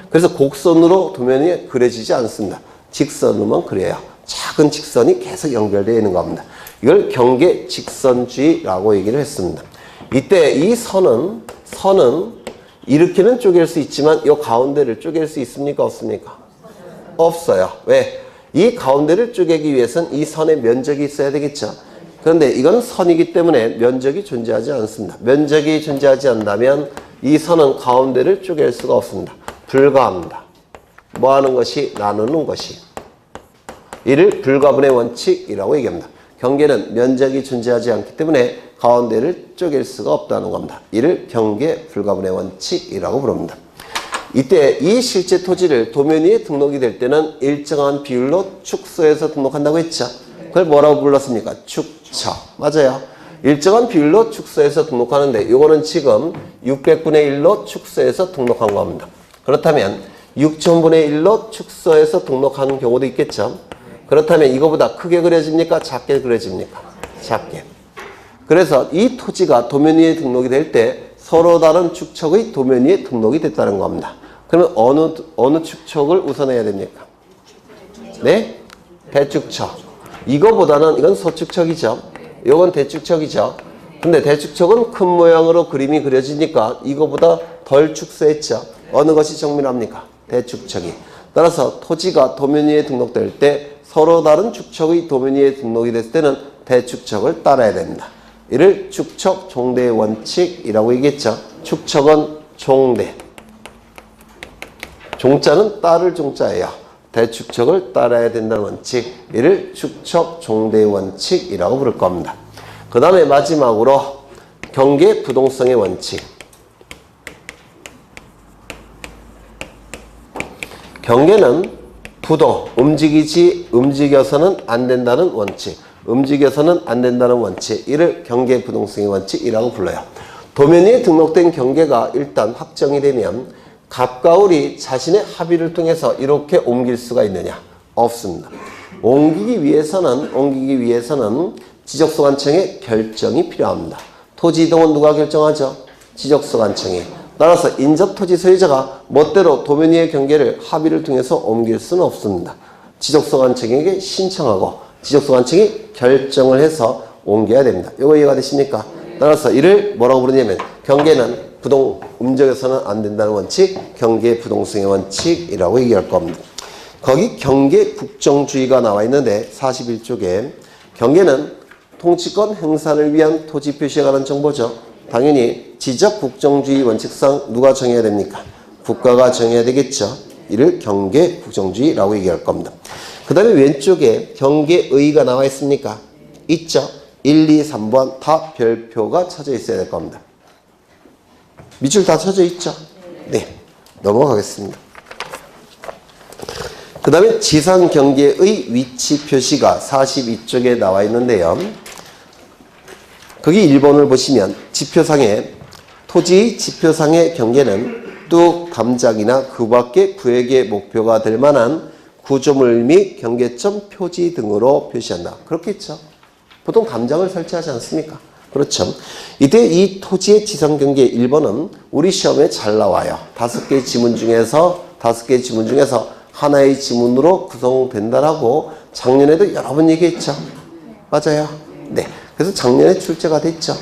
그래서 곡선으로 도면 위에 그려지지 않습니다. 직선으로만 그려요. 작은 직선이 계속 연결되어 있는 겁니다. 이걸 경계 직선주의라고 얘기를 했습니다. 이때 이 선은 이렇게는 쪼갤 수 있지만 이 가운데를 쪼갤 수 있습니까? 없습니까? 없어요. 왜? 이 가운데를 쪼개기 위해서는 이 선의 면적이 있어야 되겠죠. 그런데 이건 선이기 때문에 면적이 존재하지 않습니다. 면적이 존재하지 않다면 이 선은 가운데를 쪼갤 수가 없습니다. 불가합니다. 뭐 하는 것이? 나누는 것이. 이를 불가분의 원칙이라고 얘기합니다. 경계는 면적이 존재하지 않기 때문에 가운데를 쪼갤 수가 없다는 겁니다. 이를 경계 불가분의 원칙이라고 부릅니다. 이때 이 실제 토지를 도면 위에 등록이 될 때는 일정한 비율로 축소해서 등록한다고 했죠. 그걸 뭐라고 불렀습니까? 축처. 맞아요. 일정한 비율로 축소해서 등록하는데 이거는 지금 600분의 1로 축소해서 등록한 겁니다. 그렇다면 6000분의 1로 축소해서 등록하는 경우도 있겠죠. 그렇다면 이거보다 크게 그려집니까? 작게 그려집니까? 작게. 그래서 이 토지가 도면 위에 등록이 될 때 서로 다른 축척의 도면 위에 등록이 됐다는 겁니다. 그러면 어느 축척을 우선해야 됩니까? 네? 대축척. 이건 소축척이죠. 이건 대축척이죠. 근데 대축척은 큰 모양으로 그림이 그려지니까 이거보다 덜 축소했죠. 어느 것이 정밀합니까? 대축척이. 따라서 토지가 도면 위에 등록될 때 서로 다른 축척의 도면 위에 등록이 됐을 때는 대축척을 따라야 됩니다. 이를 축척 종대 원칙이라고 얘기했죠. 축척은 종대. 종자는 따를 종자예요. 대축척을 따라야 된다는 원칙. 이를 축척 종대 원칙이라고 부를 겁니다. 그 다음에 마지막으로 경계 부동성의 원칙. 경계는 부동, 움직여서는 안 된다는 원칙. 움직여서는 안 된다는 원칙. 이를 경계 부동성의 원칙이라고 불러요. 도면 위에 등록된 경계가 일단 확정이 되면 갑과을이 자신의 합의를 통해서 이렇게 옮길 수가 있느냐? 없습니다. 옮기기 위해서는 지적소관청의 결정이 필요합니다. 토지 이동은 누가 결정하죠? 지적소관청이. 따라서 인접토지 소유자가 멋대로 도면 위의 경계를 합의를 통해서 옮길 수는 없습니다. 지적소관청에게 신청하고 지적소관청이 결정을 해서 옮겨야 됩니다. 이거 이해가 되십니까? 따라서 이를 뭐라고 부르냐면 경계는 움직여서는 안 된다는 원칙, 경계 부동성의 원칙이라고 얘기할 겁니다. 거기 경계 국정주의가 나와 있는데 41쪽에 경계는 통치권 행사를 위한 토지 표시에 관한 정보죠. 당연히 지적 국정주의 원칙상 누가 정해야 됩니까? 국가가 정해야 되겠죠. 이를 경계 국정주의라고 얘기할 겁니다. 그 다음에 왼쪽에 경계의가 나와 있습니까? 있죠. 1, 2, 3번 다 별표가 쳐져 있어야 될 겁니다. 밑줄 다 쳐져 있죠? 네. 넘어가겠습니다. 그 다음에 지상경계의 위치 표시가 42쪽에 나와 있는데요. 거기 1번을 보시면 지표상에 토지의 지표상의 경계는 뚝, 담장이나 그 밖의 구역의 목표가 될 만한 구조물 및 경계점 표지 등으로 표시한다. 그렇겠죠. 보통 담장을 설치하지 않습니까? 그렇죠. 이때 이 토지의 지상경계 1번은 우리 시험에 잘 나와요. 5개의 지문 중에서 하나의 지문으로 구성된다라고 작년에도 여러 번 얘기했죠. 맞아요. 네. 그래서 작년에 출제가 됐죠.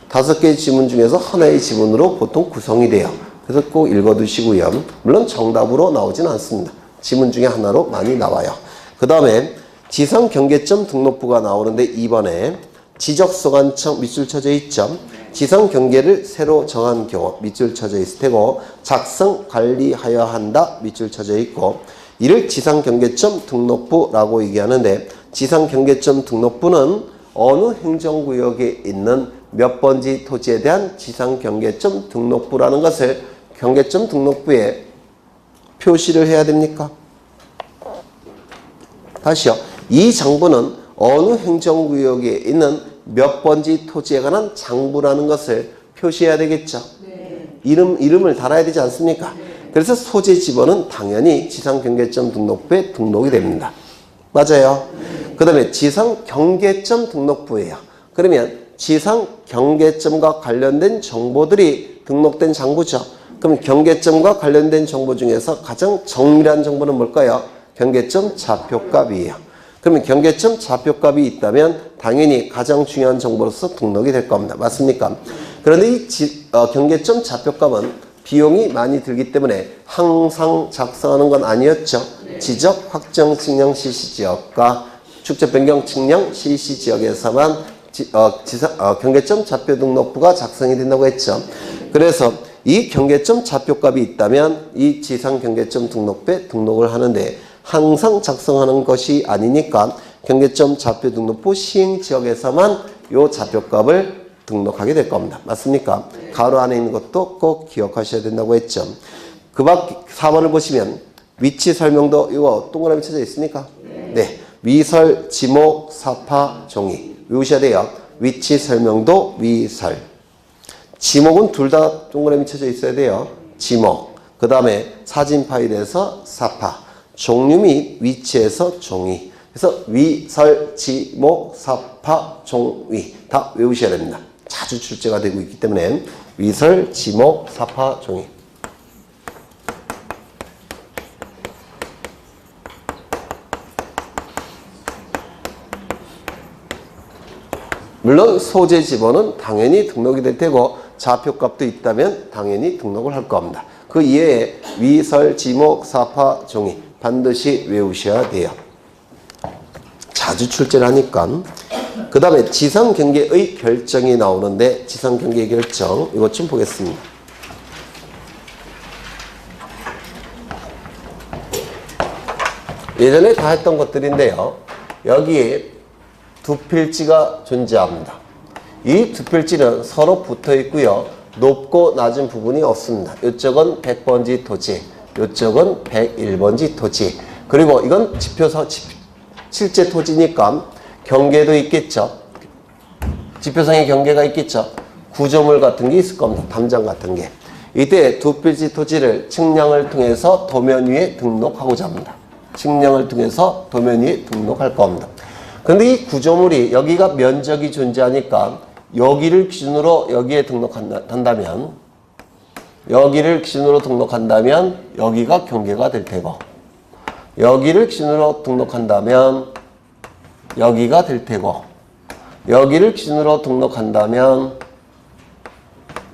5개의 지문 중에서 하나의 지문으로 보통 구성이 돼요. 그래서 꼭 읽어두시고요. 물론 정답으로 나오진 않습니다. 지문 중에 하나로 많이 나와요. 그 다음에 지상경계점 등록부가 나오는데 2번에 지적소관청 밑줄 쳐져 있죠. 지상경계를 새로 정한 경우 밑줄 쳐져 있을 테고 작성 관리하여 한다 밑줄 쳐져 있고 이를 지상경계점 등록부라고 얘기하는데 지상경계점 등록부는 어느 행정구역에 있는 몇 번지 토지에 대한 지상경계점 등록부라는 것을 경계점 등록부에 표시를 해야 됩니까? 다시요. 이 장부는 어느 행정구역에 있는 몇 번지 토지에 관한 장부라는 것을 표시해야 되겠죠. 네. 이름을 달아야 되지 않습니까? 네. 그래서 소재 지번은 당연히 지상경계점 등록부에 등록이 됩니다. 맞아요. 네. 그 다음에 지상경계점 등록부예요. 그러면 지상경계점과 관련된 정보들이 등록된 장부죠. 그럼 경계점과 관련된 정보 중에서 가장 정밀한 정보는 뭘까요? 경계점 좌표값이에요. 그러면 경계점 좌표값이 있다면 당연히 가장 중요한 정보로서 등록이 될 겁니다. 맞습니까? 그런데 이 경계점 좌표값은 비용이 많이 들기 때문에 항상 작성하는 건 아니었죠. 지적, 확정, 측량, 실시지역과 축적, 변경, 측량, 실시지역에서만 경계점 좌표 등록부가 작성이 된다고 했죠. 그래서 이 경계점 좌표값이 있다면 이 지상 경계점 등록부에 등록을 하는데 항상 작성하는 것이 아니니까 경계점 좌표 등록부 시행지역에서만 이 좌표값을 등록하게 될 겁니다. 맞습니까? 네. 가로 안에 있는 것도 꼭 기억하셔야 된다고 했죠. 그 밖 4번을 보시면 위치 설명도 이거 동그라미 쳐져 있습니까? 네. 위설, 지목, 사파, 종이 외우셔야 돼요. 위치 설명도 위설. 지목은 둘 다 동그라미 쳐져 있어야 돼요. 지목. 그 다음에 사진 파일에서 사파. 종류 및 위치에서 종이. 그래서 위설, 지목, 사파, 종이 다 외우셔야 됩니다. 자주 출제가 되고 있기 때문에 위설, 지목, 사파, 종이. 물론 소재 지번은 당연히 등록이 될 테고 좌표값도 있다면 당연히 등록을 할 겁니다. 그 이외에 위설, 지목, 사파, 종이 반드시 외우셔야 돼요. 자주 출제를 하니까. 그 다음에 지상경계의 결정이 나오는데 지상경계 결정 이것 좀 보겠습니다. 예전에 다 했던 것들인데요. 여기에 두 필지가 존재합니다. 이 두 필지는 서로 붙어 있고요. 높고 낮은 부분이 없습니다. 이쪽은 100번지 토지, 이쪽은 101번지 토지. 그리고 이건 실제 토지니까 경계도 있겠죠. 지표상의 경계가 있겠죠. 구조물 같은 게 있을 겁니다. 담장 같은 게. 이때 두 필지 토지를 측량을 통해서 도면 위에 등록하고자 합니다. 측량을 통해서 도면 위에 등록할 겁니다. 근데 이 구조물이 여기가 면적이 존재하니까 여기를 기준으로 여기에 등록한다면 여기가 경계가 될 테고 여기를 기준으로 등록한다면 여기가 될 테고 여기를 기준으로 등록한다면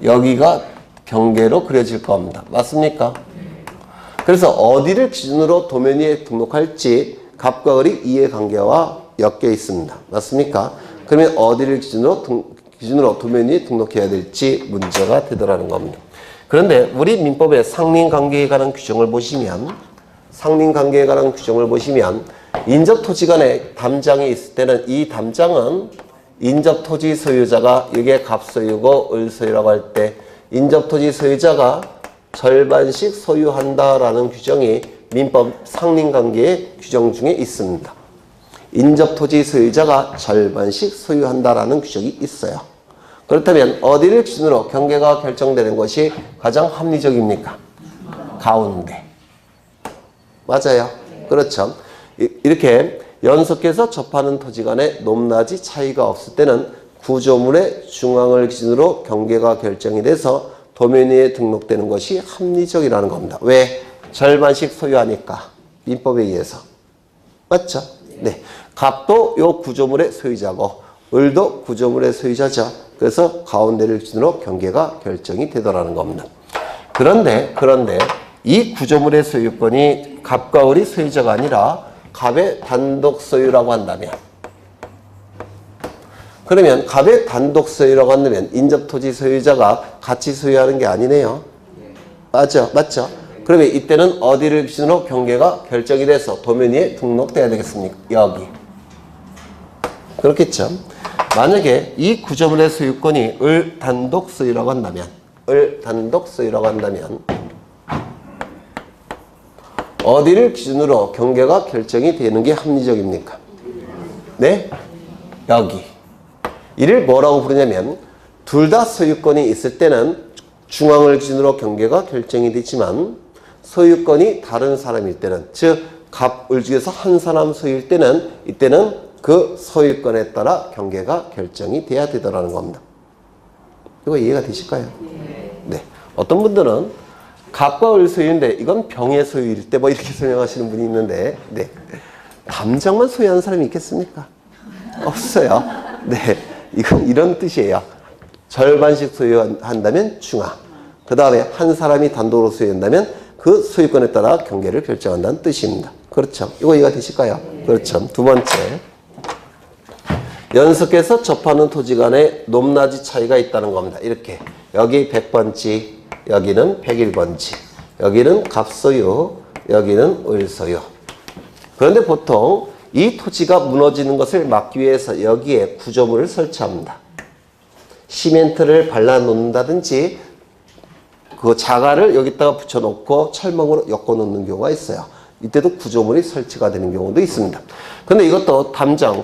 여기가 경계로 그려질 겁니다. 맞습니까? 그래서 어디를 기준으로 도면 위에 등록할지 갑과 을이 이해관계와 엮여 있습니다. 맞습니까? 그러면 어디를 기준으로 도면 위에 등록해야 될지 문제가 되더라는 겁니다. 그런데 우리 민법의 상린관계에 관한 규정을 보시면 인접토지 간에 담장이 있을 때는 이 담장은 인접토지 소유자가 이게 갑소유고 을소유라고 할 때 인접토지 소유자가 절반씩 소유한다라는 규정이 민법 상린관계의 규정 중에 있습니다. 인접토지 소유자가 절반씩 소유한다라는 규정이 있어요. 그렇다면 어디를 기준으로 경계가 결정되는 것이 가장 합리적입니까? 가운데. 맞아요. 그렇죠. 이렇게 연속해서 접하는 토지 간에 높낮이 차이가 없을 때는 구조물의 중앙을 기준으로 경계가 결정이 돼서 도면 위에 등록되는 것이 합리적이라는 겁니다. 왜? 절반씩 소유하니까. 민법에 의해서. 맞죠? 네. 갑도 요 구조물의 소유자고 을도 구조물의 소유자죠. 그래서 가운데를 기준으로 경계가 결정이 되더라는 겁니다. 그런데 이 구조물의 소유권이 갑과 을이 소유자가 아니라 갑의 단독 소유라고 한다면 그러면 갑의 단독 소유라고 한다면 인접토지 소유자가 같이 소유하는 게 아니네요. 맞죠? 그러면 이때는 어디를 기준으로 경계가 결정이 돼서 도면 위에 등록돼야 되겠습니까? 여기. 그렇겠죠. 만약에 이 구조물의 소유권이 을 단독 소유라고 한다면 어디를 기준으로 경계가 결정이 되는 게 합리적입니까? 네? 여기. 이를 뭐라고 부르냐면 둘 다 소유권이 있을 때는 중앙을 기준으로 경계가 결정이 되지만 소유권이 다른 사람일 때는 즉 갑, 을 중에서 한 사람 소유일 때는 이때는 그 소유권에 따라 경계가 결정이 돼야 되더라는 겁니다. 이거 이해가 되실까요? 네. 어떤 분들은 갑과 을 소유인데 이건 병의 소유일 때 뭐 이렇게 설명하시는 분이 있는데 네. 담장만 소유하는 사람이 있겠습니까? 없어요. 네. 이건 이런 뜻이에요. 절반씩 소유한다면 중앙. 그 다음에 한 사람이 단독으로 소유한다면 그 소유권에 따라 경계를 결정한다는 뜻입니다. 그렇죠. 이거 이해가 되실까요? 그렇죠. 두 번째. 연속해서 접하는 토지 간에 높낮이 차이가 있다는 겁니다. 이렇게. 여기 100번지, 여기는 101번지, 여기는 갑소유, 여기는 을소유. 그런데 보통 이 토지가 무너지는 것을 막기 위해서 여기에 구조물을 설치합니다. 시멘트를 발라 놓는다든지 그 자갈을 여기다가 붙여놓고 철망으로 엮어 놓는 경우가 있어요. 이때도 구조물이 설치가 되는 경우도 있습니다. 근데 이것도 담장,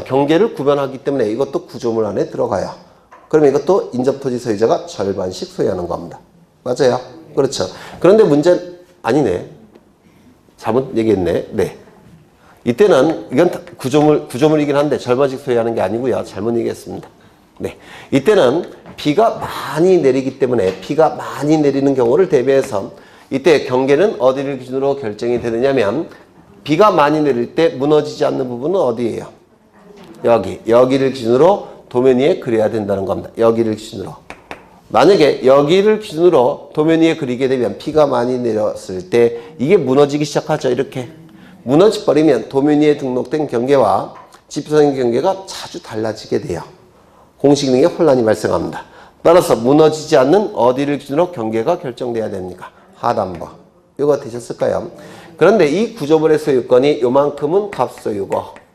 경계를 구별하기 때문에 이것도 구조물 안에 들어가요. 그러면 이것도 인접토지 소유자가 절반씩 소유하는 겁니다. 맞아요? 그렇죠. 그런데 문제는 아니네. 잘못 얘기했네. 네. 이때는 이건 구조물이긴 한데 절반씩 소유하는 게 아니고요. 잘못 얘기했습니다. 네. 이때는 비가 많이 내리기 때문에 비가 많이 내리는 경우를 대비해서 이때 경계는 어디를 기준으로 결정이 되느냐면 비가 많이 내릴 때 무너지지 않는 부분은 어디예요? 여기를 기준으로 도면 위에 그려야 된다는 겁니다. 여기를 기준으로. 만약에 여기를 기준으로 도면 위에 그리게 되면 비가 많이 내렸을 때 이게 무너지기 시작하죠. 이렇게 무너져 버리면 도면 위에 등록된 경계와 지표상 경계가 자주 달라지게 돼요. 공식 능에 혼란이 발생합니다. 따라서 무너지지 않는 어디를 기준으로 경계가 결정돼야 됩니까? 하단부. 이거 되셨을까요? 그런데 이 구조물의 소유권이 요만큼은 갑소유고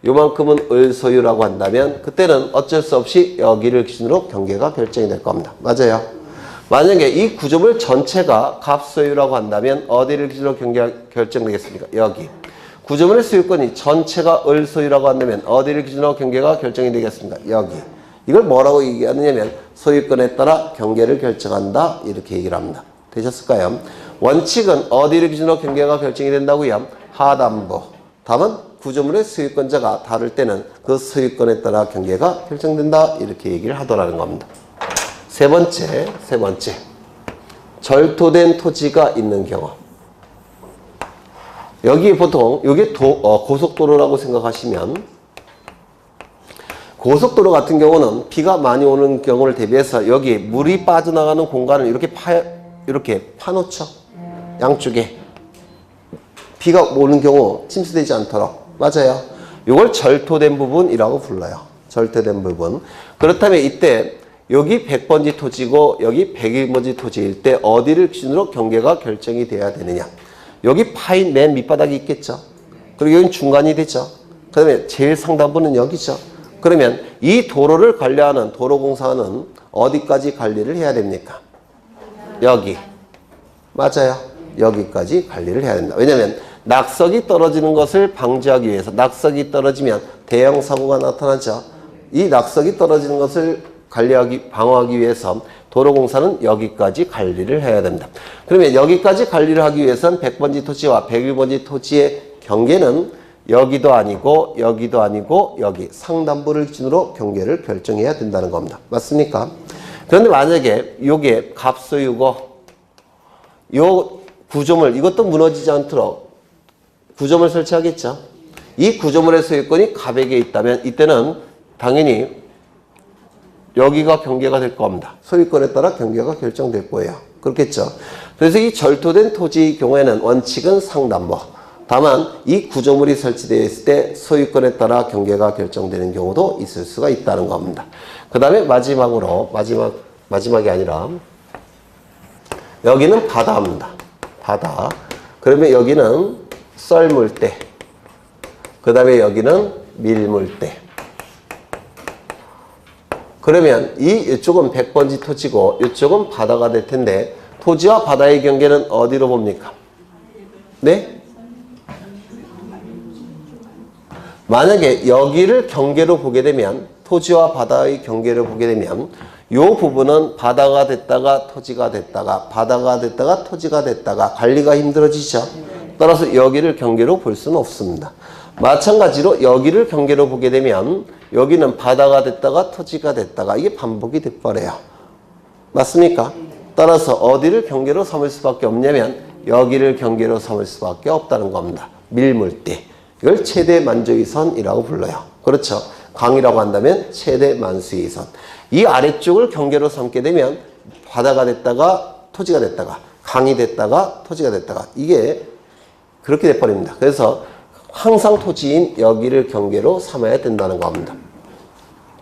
요만큼은 을소유라고 한다면 그때는 어쩔 수 없이 여기를 기준으로 경계가 결정이 될 겁니다. 맞아요? 만약에 이 구조물 전체가 갑소유라고 한다면 어디를 기준으로 경계가 결정되겠습니까? 여기. 구조물의 소유권이 전체가 을소유라고 한다면 어디를 기준으로 경계가 결정이 되겠습니까? 여기. 이걸 뭐라고 얘기하느냐면 소유권에 따라 경계를 결정한다 이렇게 얘기를 합니다. 되셨을까요? 원칙은 어디를 기준으로 경계가 결정이 된다고요? 하단부. 다만 구조물의 소유권자가 다를 때는 그 소유권에 따라 경계가 결정된다 이렇게 얘기를 하더라는 겁니다. 세 번째 절토된 토지가 있는 경우. 여기 보통 이게 고속도로라고 생각하시면 고속도로 같은 경우는 비가 많이 오는 경우를 대비해서 여기 물이 빠져나가는 공간을 이렇게 파놓죠. 양쪽에 비가 오는 경우 침수되지 않도록. 맞아요. 이걸 절토된 부분이라고 불러요. 절토된 부분. 그렇다면 이때 여기 100번지 토지고 여기 101번지 토지일 때 어디를 기준으로 경계가 결정이 돼야 되느냐. 여기 파인 맨 밑바닥이 있겠죠. 그리고 여기는 중간이 되죠. 그 다음에 제일 상단부는 여기죠. 그러면 이 도로를 관리하는 도로공사는 어디까지 관리를 해야 됩니까? 여기. 맞아요. 여기까지 관리를 해야 된다. 왜냐하면 낙석이 떨어지는 것을 방지하기 위해서 낙석이 떨어지면 대형 사고가 나타나죠. 이 낙석이 떨어지는 것을 방어하기 위해서 도로공사는 여기까지 관리를 해야 된다. 그러면 여기까지 관리를 하기 위해서는 100번지 토지와 101번지 토지의 경계는 여기도 아니고 여기도 아니고 여기 상단부를 기준으로 경계를 결정해야 된다는 겁니다. 맞습니까? 그런데 만약에 이게 갑소유고 요 구조물 이것도 무너지지 않도록 구조물 설치하겠죠. 이 구조물의 소유권이 갑에게 있다면 이때는 당연히 여기가 경계가 될 겁니다. 소유권에 따라 경계가 결정될 거예요. 그렇겠죠. 그래서 이 절토된 토지의 경우에는 원칙은 상단부. 다만 이 구조물이 설치되어 있을 때 소유권에 따라 경계가 결정되는 경우도 있을 수가 있다는 겁니다. 그 다음에 마지막이 아니라 여기는 바다입니다. 바다. 그러면 여기는 썰물대. 그 다음에 여기는 밀물대. 그러면 이쪽은 100번지 토지고 이쪽은 바다가 될 텐데 토지와 바다의 경계는 어디로 봅니까? 네? 만약에 여기를 경계로 보게 되면 토지와 바다의 경계를 보게 되면 이 부분은 바다가 됐다가 토지가 됐다가 바다가 됐다가 토지가 됐다가 관리가 힘들어지죠. 따라서 여기를 경계로 볼 수는 없습니다. 마찬가지로 여기를 경계로 보게 되면 여기는 바다가 됐다가 토지가 됐다가 이게 반복이 돼버려요. 맞습니까? 따라서 어디를 경계로 삼을 수밖에 없냐면 여기를 경계로 삼을 수밖에 없다는 겁니다. 밀물대. 이걸 최대 만조의 선이라고 불러요. 그렇죠. 강이라고 한다면 최대 만수의 선. 이 아래쪽을 경계로 삼게 되면 바다가 됐다가 토지가 됐다가 강이 됐다가 토지가 됐다가 이게 그렇게 돼버립니다. 그래서 항상 토지인 여기를 경계로 삼아야 된다는 겁니다.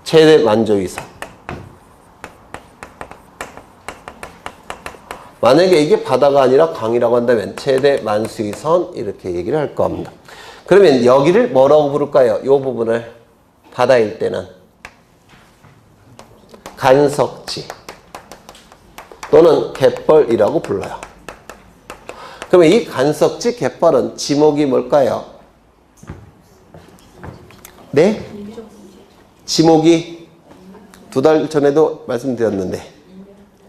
최대 만조의 선. 만약에 이게 바다가 아니라 강이라고 한다면 최대 만수의 선 이렇게 얘기를 할 겁니다. 그러면 여기를 뭐라고 부를까요? 이 부분을 바다일 때는 간석지 또는 갯벌이라고 불러요. 그러면 이 간석지 갯벌은 지목이 뭘까요? 네? 지목이 2달 전에도 말씀드렸는데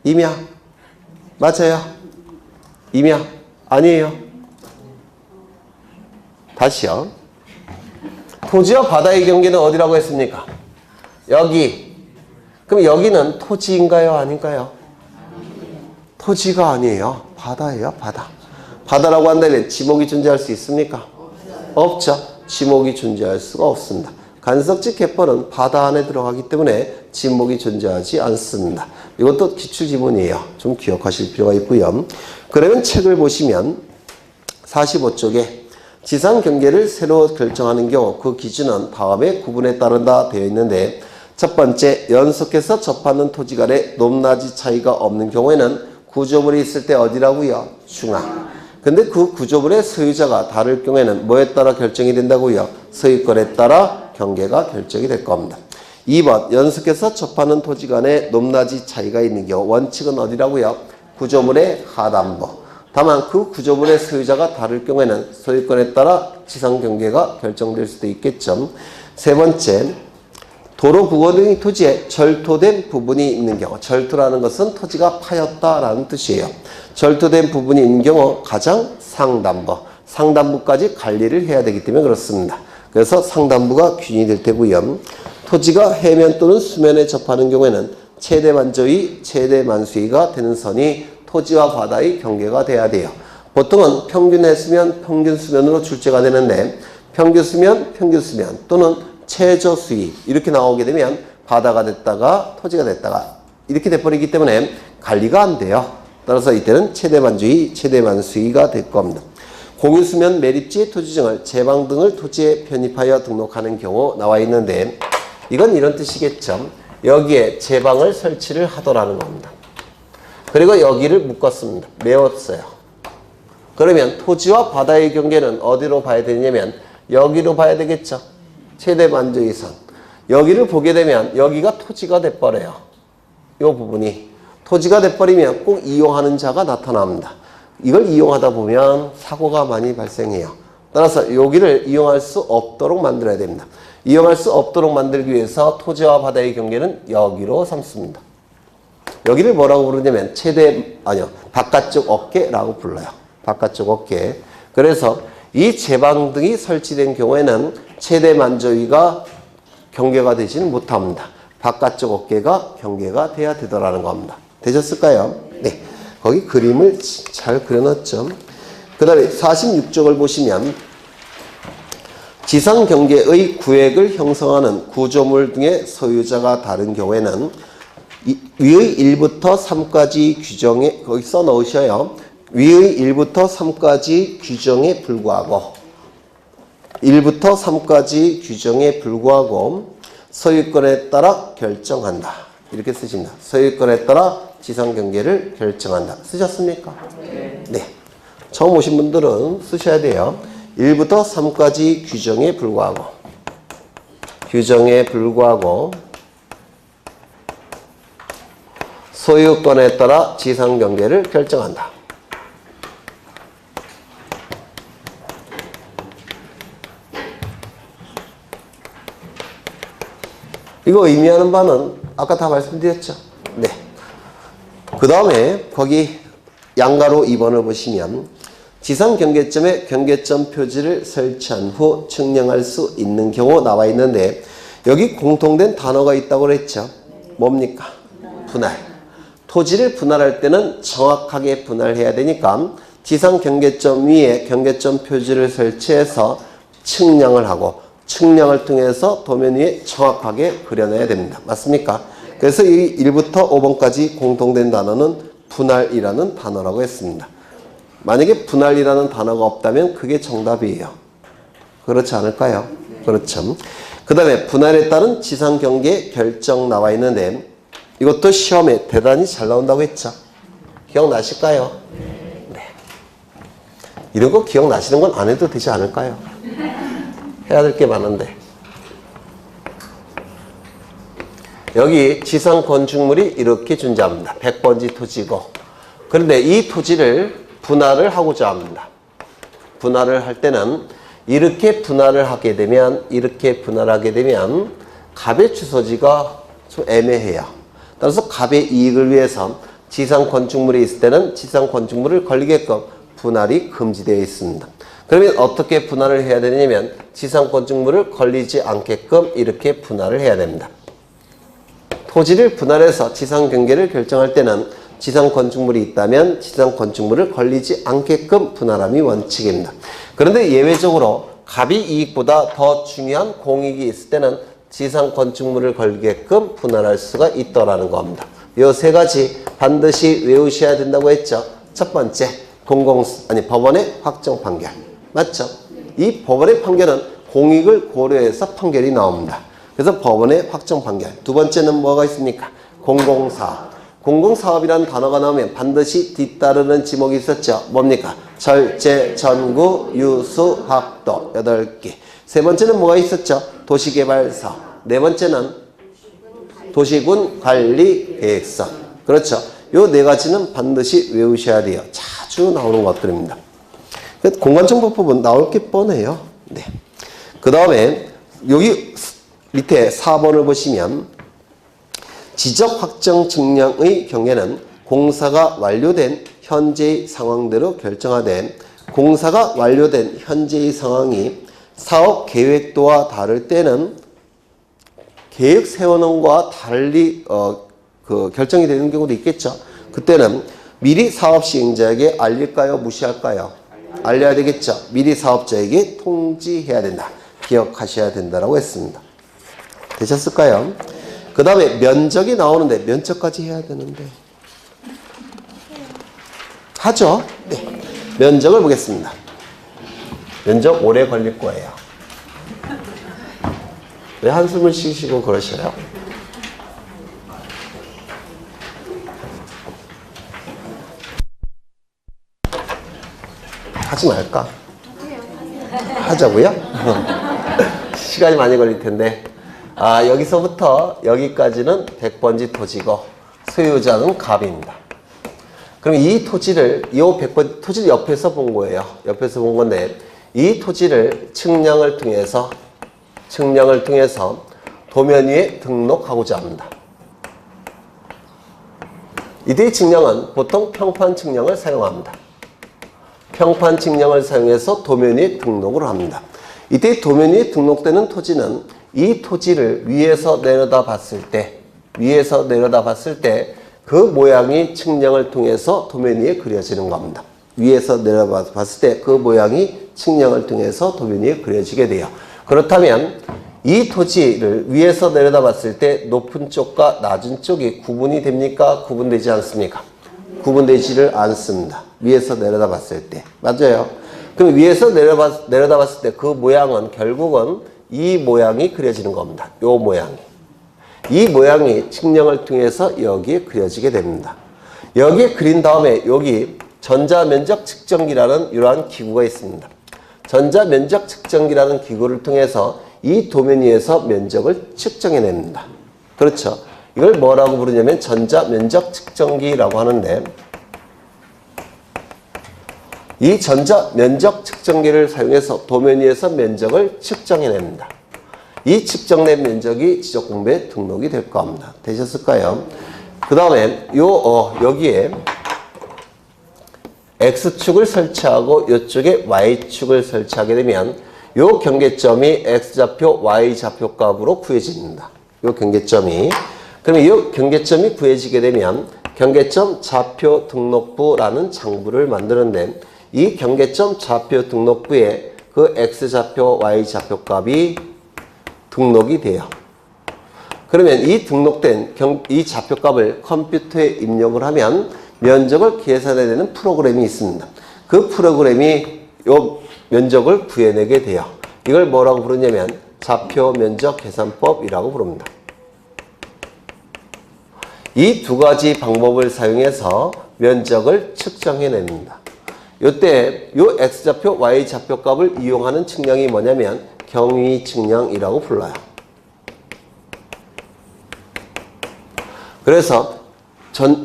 임야 맞아요? 임야 아니에요? 다시요. 토지와 바다의 경계는 어디라고 했습니까? 여기. 그럼 여기는 토지인가요? 아닌가요? 토지가 아니에요. 바다예요. 바다. 바다라고 한다면 지목이 존재할 수 있습니까? 없죠. 지목이 존재할 수가 없습니다. 간석지 갯벌은 바다 안에 들어가기 때문에 지목이 존재하지 않습니다. 이것도 기출지문이에요. 좀 기억하실 필요가 있고요. 그러면 책을 보시면 45쪽에 지상 경계를 새로 결정하는 경우 그 기준은 다음의 구분에 따른다 되어 있는데, 첫 번째, 연속해서 접하는 토지 간의 높낮이 차이가 없는 경우에는 구조물이 있을 때 어디라고요? 중앙. 근데 그 구조물의 소유자가 다를 경우에는 뭐에 따라 결정이 된다고요? 소유권에 따라 경계가 결정이 될 겁니다. 2번, 연속해서 접하는 토지 간의 높낮이 차이가 있는 경우 원칙은 어디라고요? 구조물의 하단부. 다만 그 구조물의 소유자가 다를 경우에는 소유권에 따라 지상 경계가 결정될 수도 있겠죠. 세 번째, 도로 구거 등의 토지에 절토된 부분이 있는 경우, 절토라는 것은 토지가 파였다라는 뜻이에요. 절토된 부분이 있는 경우 가장 상단부까지 관리를 해야 되기 때문에 그렇습니다. 그래서 상단부가 기준이 될 테고요. 토지가 해면 또는 수면에 접하는 경우에는 최대 만조위, 최대 만수위가 되는 선이 토지와 바다의 경계가 돼야 돼요. 보통은 평균 해수면, 평균 수면으로 출제가 되는데, 평균 수면 또는 최저 수위 이렇게 나오게 되면 바다가 됐다가 토지가 됐다가 이렇게 돼버리기 때문에 관리가 안 돼요. 따라서 이때는 최대 만주의, 최대 만수위가 될 겁니다. 공유수면 매립지의 토지증을 제방 등을 토지에 편입하여 등록하는 경우 나와 있는데, 이건 이런 뜻이겠죠. 여기에 제방을 설치를 하더라는 겁니다. 그리고 여기를 묶었습니다. 메웠어요. 그러면 토지와 바다의 경계는 어디로 봐야 되냐면 여기로 봐야 되겠죠. 최대 만조의 선. 여기를 보게 되면 여기가 토지가 돼버려요. 이 부분이. 토지가 돼버리면 꼭 이용하는 자가 나타납니다. 이걸 이용하다 보면 사고가 많이 발생해요. 따라서 여기를 이용할 수 없도록 만들어야 됩니다. 이용할 수 없도록 만들기 위해서 토지와 바다의 경계는 여기로 삼습니다. 여기를 뭐라고 부르냐면 바깥쪽 어깨라고 불러요. 바깥쪽 어깨. 그래서 이 제방 등이 설치된 경우에는 최대 만조위가 경계가 되지는 못합니다. 바깥쪽 어깨가 경계가 돼야 되더라는 겁니다. 되셨을까요? 네. 거기 그림을 잘 그려놨죠. 그 다음에 46쪽을 보시면 지상 경계의 구획을 형성하는 구조물 등의 소유자가 다른 경우에는 위의 1부터 3까지 규정에 거기 써 넣으셔요. 위의 1부터 3까지 규정에 불구하고 1부터 3까지 규정에 불구하고 소유권에 따라 결정한다. 이렇게 쓰십니다. 소유권에 따라 지상 경계를 결정한다. 쓰셨습니까? 네. 처음 오신 분들은 쓰셔야 돼요. 1부터 3까지 규정에 불구하고 소유권에 따라 지상 경계를 결정한다. 이거 의미하는 바는 아까 다 말씀드렸죠. 네. 그 다음에 거기 양가로 2번을 보시면 지상 경계점에 경계점 표지를 설치한 후 측량할 수 있는 경우 나와 있는데, 여기 공통된 단어가 있다고 그랬죠. 뭡니까? 분할. 토지를 분할할 때는 정확하게 분할해야 되니까 지상 경계점 위에 경계점 표지를 설치해서 측량을 하고, 측량을 통해서 도면 위에 정확하게 그려내야 됩니다. 맞습니까? 그래서 이 1부터 5번까지 공통된 단어는 분할이라는 단어라고 했습니다. 만약에 분할이라는 단어가 없다면 그게 정답이에요. 그렇지 않을까요? 그렇죠. 그 다음에 분할에 따른 지상 경계 결정 나와 있는데, 이것도 시험에 대단히 잘 나온다고 했죠. 기억나실까요? 네. 이런 거 기억나시는 건 안 해도 되지 않을까요? 해야 될 게 많은데. 여기 지상 건축물이 이렇게 존재합니다. 100번지 토지고. 그런데 이 토지를 분할을 하고자 합니다. 분할을 할 때는 이렇게 분할을 하게 되면, 갑의 주소지가 좀 애매해요. 따라서 갑의 이익을 위해서 지상 건축물이 있을 때는 지상 건축물을 걸리게끔 분할이 금지되어 있습니다. 그러면 어떻게 분할을 해야 되냐면 지상 건축물을 걸리지 않게끔 이렇게 분할을 해야 됩니다. 토지를 분할해서 지상 경계를 결정할 때는 지상 건축물이 있다면 지상 건축물을 걸리지 않게끔 분할함이 원칙입니다. 그런데 예외적으로 갑이 이익보다 더 중요한 공익이 있을 때는 지상 건축물을 걸게끔 분할할 수가 있더라는 겁니다. 요 세 가지 반드시 외우셔야 된다고 했죠. 첫 번째, 법원의 확정 판결. 맞죠? 이 법원의 판결은 공익을 고려해서 판결이 나옵니다. 그래서 법원의 확정 판결. 두 번째는 뭐가 있습니까? 공공사업. 공공사업이라는 단어가 나오면 반드시 뒤따르는 지목이 있었죠. 뭡니까? 철제, 전구, 유수, 학도 8개. 세 번째는 뭐가 있었죠? 도시개발사업. 네 번째는 도시군 관리 계획서. 그렇죠. 요 네 가지는 반드시 외우셔야 돼요. 자주 나오는 것들입니다. 공간정보법은 나올 게 뻔해요. 네. 그 다음에 여기 밑에 4번을 보시면 지적 확정 측량의 경계는 공사가 완료된 현재의 상황대로 결정하되 공사가 완료된 현재의 상황이 사업 계획도와 다를 때는 계획 세워놓은 것과 달리 결정이 되는 경우도 있겠죠. 그때는 미리 사업 시행자에게 알릴까요? 무시할까요? 알려야 되겠죠. 미리 사업자에게 통지해야 된다. 기억하셔야 된다라고 했습니다. 되셨을까요? 그 다음에 면적이 나오는데 면적까지 해야 되는데 하죠? 네. 면적을 보겠습니다. 면적 오래 걸릴 거예요. 왜 한숨을 쉬시고 그러셔요? 하지 말까? 하자고요? 시간이 많이 걸릴 텐데. 여기서부터 여기까지는 100번지 토지고 소유자는 갑입니다. 그럼 이 토지를 100번지 토지를 옆에서 본 거예요. 옆에서 본 건데 이 토지를 측량을 통해서 도면 위에 등록하고자 합니다. 이때의 측량은 보통 평판 측량을 사용합니다. 평판 측량을 사용해서 도면 위에 등록을 합니다. 이때 도면 위에 등록되는 토지는 이 토지를 위에서 내려다 봤을 때 그 모양이 측량을 통해서 도면 위에 그려지는 겁니다. 위에서 내려다 봤을 때 그 모양이 측량을 통해서 도면 위에 그려지게 돼요. 그렇다면 이 토지를 위에서 내려다 봤을 때 높은 쪽과 낮은 쪽이 구분이 됩니까? 구분되지 않습니까? 구분되지를 않습니다. 위에서 내려다 봤을 때. 맞아요. 그럼 위에서 내려다 봤을 때 그 모양은 결국은 이 모양이 그려지는 겁니다. 요 모양이. 이 모양이 측량을 통해서 여기에 그려지게 됩니다. 여기에 그린 다음에 여기 전자면적 측정기라는 이러한 기구가 있습니다. 전자면적 측정기라는 기구를 통해서 이 도면 위에서 면적을 측정해냅니다. 그렇죠. 이걸 뭐라고 부르냐면 전자면적 측정기라고 하는데 이 전자면적 측정기를 사용해서 도면 위에서 면적을 측정해냅니다. 이 측정된 면적이 지적공부에 등록이 될 겁니다. 되셨을까요? 그 다음에 여기에 X축을 설치하고 이쪽에 Y축을 설치하게 되면 요 경계점이 X좌표, Y좌표 값으로 구해집니다. 요 경계점이. 그러면 이 경계점이 구해지게 되면 경계점 좌표 등록부라는 장부를 만드는데 이 경계점 좌표 등록부에 그 X좌표, Y좌표 값이 등록이 돼요. 그러면 이 등록된 이 좌표값을 컴퓨터에 입력을 하면 면적을 계산해야 되는 프로그램이 있습니다. 그 프로그램이 요 면적을 구해내게 돼요. 이걸 뭐라고 부르냐면 좌표 면적 계산법이라고 부릅니다. 이 두 가지 방법을 사용해서 면적을 측정해냅니다. 이때 요 X좌표, Y좌표 값을 이용하는 측량이 뭐냐면 경위 측량이라고 불러요. 그래서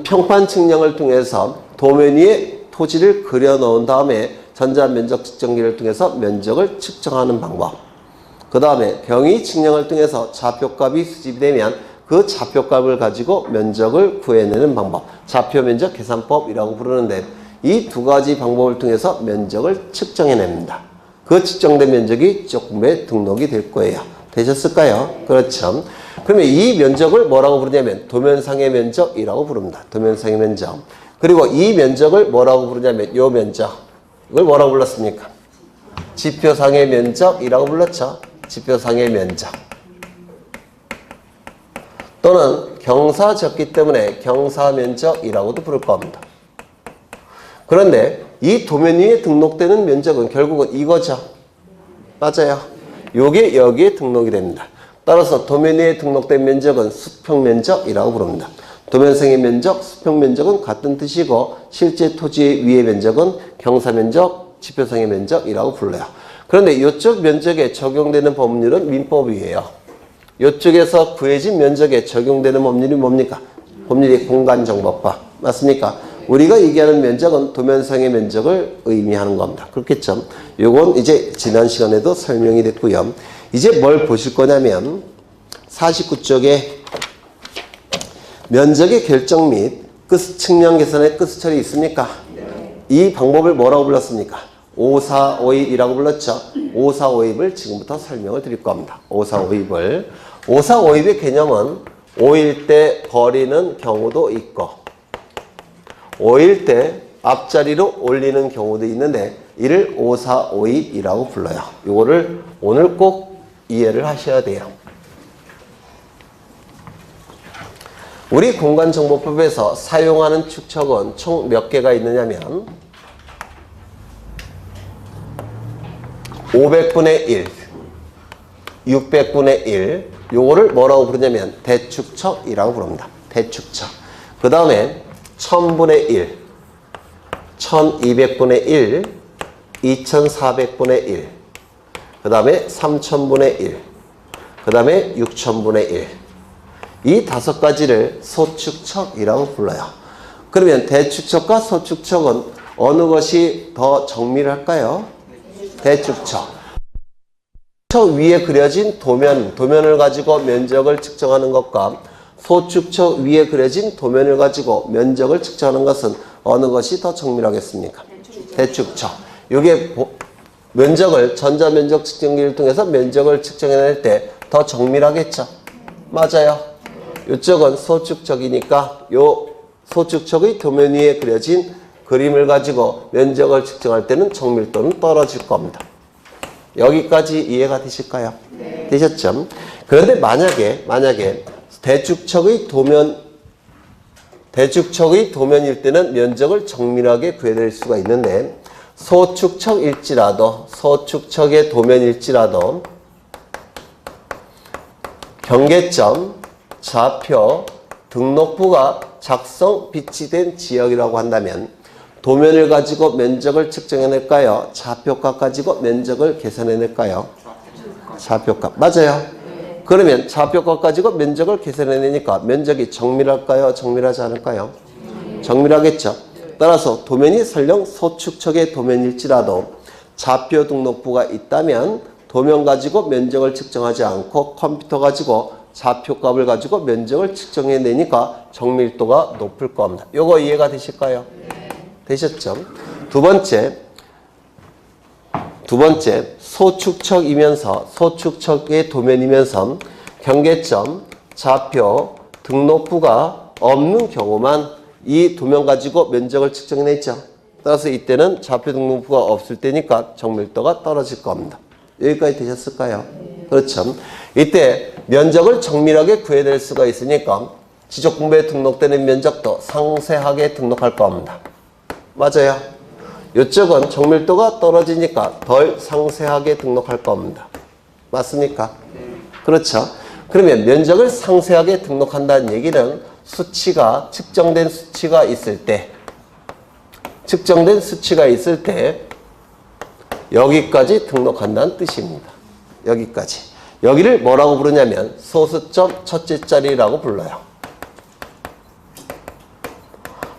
평판 측량을 통해서 도면 위에 토지를 그려 넣은 다음에 전자면적 측정기를 통해서 면적을 측정하는 방법. 그 다음에 경위 측량을 통해서 좌표값이 수집되면 그 좌표값을 가지고 면적을 구해내는 방법. 좌표면적 계산법이라고 부르는데 이 두 가지 방법을 통해서 면적을 측정해냅니다. 그 측정된 면적이 지적공부에 등록이 될 거예요. 되셨을까요? 그렇죠. 그러면 이 면적을 뭐라고 부르냐면 도면상의 면적이라고 부릅니다. 도면상의 면적. 그리고 이 면적을 뭐라고 부르냐면 이 면적. 이걸 뭐라고 불렀습니까? 지표상의 면적이라고 불렀죠. 지표상의 면적. 또는 경사졌기 때문에 경사면적이라고도 부를 겁니다. 그런데 이 도면 위에 등록되는 면적은 결국은 이거죠. 맞아요. 요게 여기에 등록이 됩니다. 따라서 도면 위에 등록된 면적은 수평면적이라고 부릅니다. 도면상의 면적, 수평면적은 같은 뜻이고 실제 토지 위의 면적은 경사면적, 지표상의 면적이라고 불러요. 그런데 이쪽 면적에 적용되는 법률은 민법이에요. 이쪽에서 구해진 면적에 적용되는 법률이 뭡니까? 법률이 공간정보법. 맞습니까? 우리가 얘기하는 면적은 도면상의 면적을 의미하는 겁니다. 그렇겠죠? 요건 이제 지난 시간에도 설명이 됐고요. 이제 뭘 보실 거냐면 49쪽에 면적의 결정 및 측량 계산의 끝처리 있습니까? 이 방법을 뭐라고 불렀습니까? 5452이라고 불렀죠. 5452을 지금부터 설명을 드릴 겁니다. 5452을. 5452의 개념은 5일 때 버리는 경우도 있고 5일 때 앞자리로 올리는 경우도 있는데 이를 5452이라고 불러요. 이거를 오늘 꼭 이해를 하셔야 돼요. 우리 공간정보법에서 사용하는 축척은 총 몇 개가 있느냐면 500분의 1, 600분의 1 요거를 뭐라고 부르냐면 대축척이라고 부릅니다. 대축척. 그 다음에 1000분의 1, 1200분의 1, 2400분의 1, 그 다음에 3000분의 1, 그 다음에 6000분의 1. 이 5가지를 소축척이라고 불러요. 그러면 대축척과 소축척은 어느 것이 더 정밀할까요? 대축척. 축척 위에 그려진 도면을 가지고 면적을 측정하는 것과 소축척 위에 그려진 도면을 가지고 면적을 측정하는 것은 어느 것이 더 정밀하겠습니까? 대축척. 이게 면적을 전자면적 측정기를 통해서 면적을 측정해낼 때 더 정밀하겠죠? 맞아요. 이쪽은 소축척이니까 요 소축척의 도면 위에 그려진 그림을 가지고 면적을 측정할 때는 정밀도는 떨어질 겁니다. 여기까지 이해가 되실까요? 네. 되셨죠? 그런데 만약에 대축척의 도면일 때는 면적을 정밀하게 구해낼 수가 있는데 소축척의 도면일지라도 경계점, 좌표, 등록부가 작성 비치된 지역이라고 한다면 도면을 가지고 면적을 측정해낼까요? 좌표값 가지고 면적을 계산해낼까요? 좌표값. 맞아요. 그러면 좌표값 가지고 면적을 계산해내니까 면적이 정밀할까요? 정밀하지 않을까요? 정밀하겠죠. 따라서 도면이 설령 소축척의 도면일지라도 좌표 등록부가 있다면 도면 가지고 면적을 측정하지 않고 컴퓨터 가지고 좌표값을 가지고 면적을 측정해내니까 정밀도가 높을 겁니다. 요거 이해가 되실까요? 되셨죠? 두 번째 소축척의 도면이면서 경계점, 좌표, 등록부가 없는 경우만 이 도면 가지고 면적을 측정해냈죠. 따라서 이때는 좌표 등록부가 없을 때니까 정밀도가 떨어질 겁니다. 여기까지 되셨을까요? 그렇죠. 이때 면적을 정밀하게 구해낼 수가 있으니까 지적공부에 등록되는 면적도 상세하게 등록할 겁니다. 맞아요. 이쪽은 정밀도가 떨어지니까 덜 상세하게 등록할 겁니다. 맞습니까? 맞습니까? 그렇죠. 그러면 면적을 상세하게 등록한다는 얘기는 측정된 수치가 있을 때 여기까지 등록한다는 뜻입니다. 여기까지. 여기를 뭐라고 부르냐면 소수점 첫째 자리라고 불러요.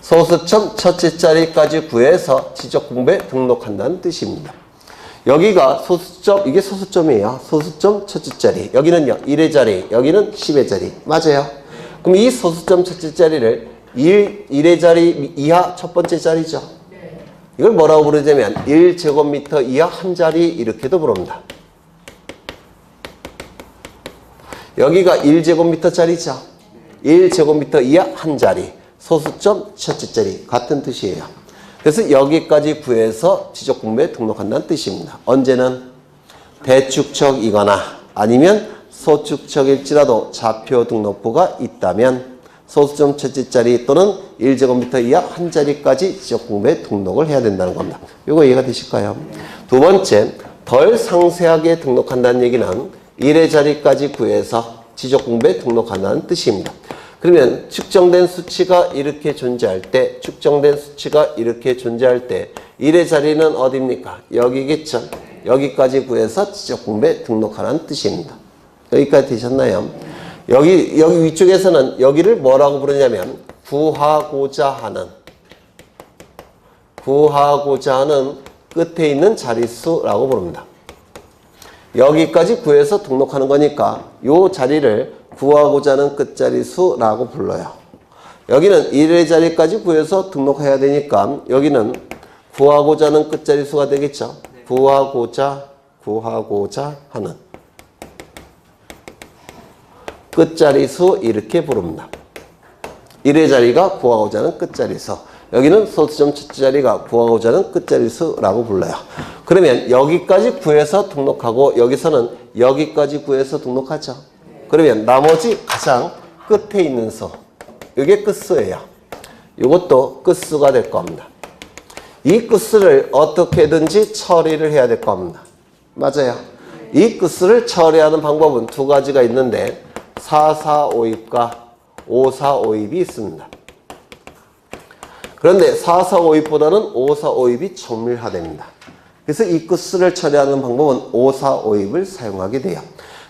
소수점 첫째 자리까지 구해서 지적공부에 등록한다는 뜻입니다. 여기가 소수점, 이게 소수점이에요. 소수점 첫째 자리. 여기는요, 1의 자리, 여기는 10의 자리. 맞아요. 그럼 이 소수점 첫째 자리를 1의 자리 이하 첫 번째 자리죠. 이걸 뭐라고 부르냐면 1제곱미터 이하 한 자리 이렇게도 부릅니다. 여기가 1제곱미터짜리죠. 1제곱미터 이하 한 자리. 소수점 첫째 자리. 같은 뜻이에요. 그래서 여기까지 구해서 지적공부에 등록한다는 뜻입니다. 언제는 대축척이거나 아니면 소축척일지라도 좌표 등록부가 있다면 소수점 첫째 자리 또는 1제곱미터 이하 한 자리까지 지적공부에 등록을 해야 된다는 겁니다. 이거 이해가 되실까요? 두 번째, 덜 상세하게 등록한다는 얘기는 1의 자리까지 구해서 지적공부에 등록한다는 뜻입니다. 그러면 측정된 수치가 이렇게 존재할 때, 측정된 수치가 이렇게 존재할 때 1의 자리는 어디입니까? 여기겠죠. 여기까지 구해서 지적공부에 등록하라는 뜻입니다. 여기까지 되셨나요? 여기 위쪽에서는 여기를 뭐라고 부르냐면 구하고자 하는 끝에 있는 자릿수라고 부릅니다. 여기까지 구해서 등록하는 거니까 이 자리를 구하고자 하는 끝자리수라고 불러요. 여기는 1의 자리까지 구해서 등록해야 되니까 여기는 구하고자 하는 끝자리수가 되겠죠. 구하고자 하는 끝자리수 이렇게 부릅니다. 1의 자리가 구하고자 하는 끝자리수. 여기는 소수점 첫째 자리가 구하고자 하는 끝자리수라고 불러요. 그러면 여기까지 구해서 등록하고 여기서는 여기까지 구해서 등록하죠. 그러면 나머지 가장 끝에 있는 수. 이게 끝수예요. 이것도 끝수가 될 겁니다. 이 끝수를 어떻게든지 처리를 해야 될 겁니다. 맞아요. 이 끝수를 처리하는 방법은 두 가지가 있는데 4,4,5입과 5,4,5입이 있습니다. 그런데 4,4,5입보다는 5,4,5입이 정밀화됩니다. 그래서 이 끝수를 처리하는 방법은 5,4,5입을 사용하게 돼요.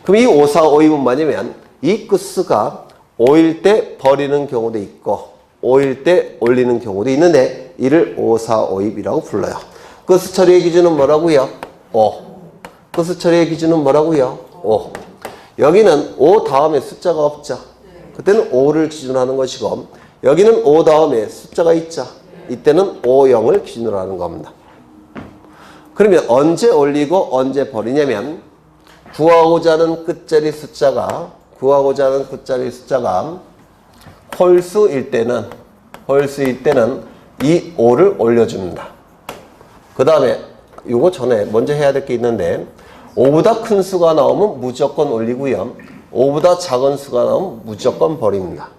그럼 이 5,4,5입은 뭐냐면 이 끝수가 5일 때 버리는 경우도 있고 5일 때 올리는 경우도 있는데 이를 5,4,5입이라고 불러요. 끝수 처리의 기준은 뭐라고요? 5. 끝수 처리의 기준은 뭐라고요? 5. 여기는 5 다음에 숫자가 없죠. 그때는 5를 기준으로 하는 것이고 여기는 5 다음에 숫자가 있죠. 이때는 5, 0을 기준으로 하는 겁니다. 그러면 언제 올리고 언제 버리냐면 구하고자 하는 끝자리 숫자가 홀수일 때는 이 5를 올려줍니다. 그 다음에 이거 전에 먼저 해야 될 게 있는데 5보다 큰 수가 나오면 무조건 올리고요. 5보다 작은 수가 나오면 무조건 버립니다.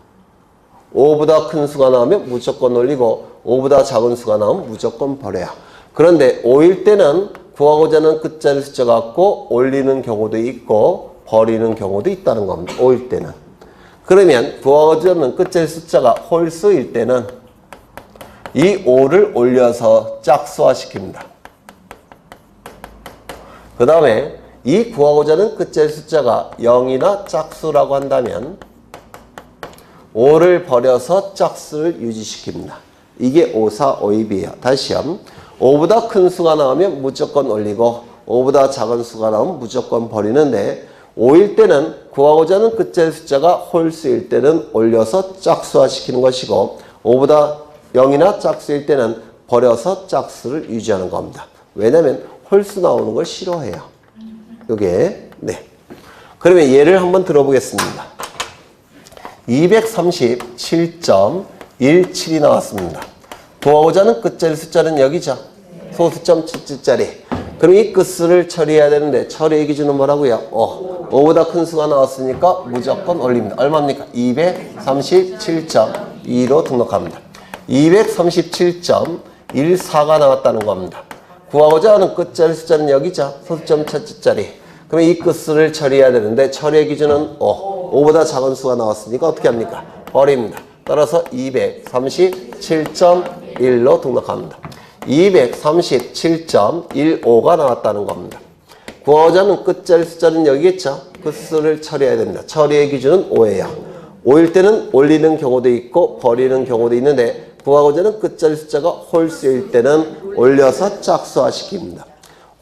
5보다 큰 수가 나오면 무조건 올리고 5보다 작은 수가 나오면 무조건 버려요. 그런데 5일 때는 구하고자 하는 끝자리 숫자 갖고 올리는 경우도 있고 버리는 경우도 있다는 겁니다. 5일 때는. 그러면 구하고자 하는 끝자리 숫자가 홀수일 때는 이 5를 올려서 짝수화시킵니다. 그 다음에 이 구하고자 하는 끝자리 숫자가 0이나 짝수라고 한다면 5를 버려서 짝수를 유지시킵니다. 이게 5,4,5입이에요. 다시요. 5보다 큰 수가 나오면 무조건 올리고 5보다 작은 수가 나오면 무조건 버리는데 5일 때는 구하고자 하는 끝자리 숫자가 홀수일 때는 올려서 짝수화시키는 것이고 5보다 0이나 짝수일 때는 버려서 짝수를 유지하는 겁니다. 왜냐하면 홀수 나오는 걸 싫어해요. 요게 네. 그러면 예를 한번 들어보겠습니다. 237.17이 나왔습니다. 구하고자 하는 끝자리 숫자는 여기죠. 소수점 첫째 자리. 그럼 이 끝수를 처리해야 되는데 처리의 기준은 뭐라고요? 5보다 큰 수가 나왔으니까 무조건 올립니다. 얼마입니까? 237.2로 등록합니다. 237.14가 나왔다는 겁니다. 구하고자 하는 끝자리 숫자는 여기죠. 소수점 첫째 자리. 그러면 이 끝수를 처리해야 되는데 처리의 기준은 5보다 작은 수가 나왔으니까 어떻게 합니까? 버립니다. 따라서 237.15로 등록합니다. 237.15가 나왔다는 겁니다. 구하고자 하는 끝자리 숫자는 여기겠죠. 끝수를 처리해야 됩니다. 처리의 기준은 5예요. 5일 때는 올리는 경우도 있고 버리는 경우도 있는데 구하고자 하는 끝자리 숫자가 홀수일 때는 올려서 짝수화시킵니다.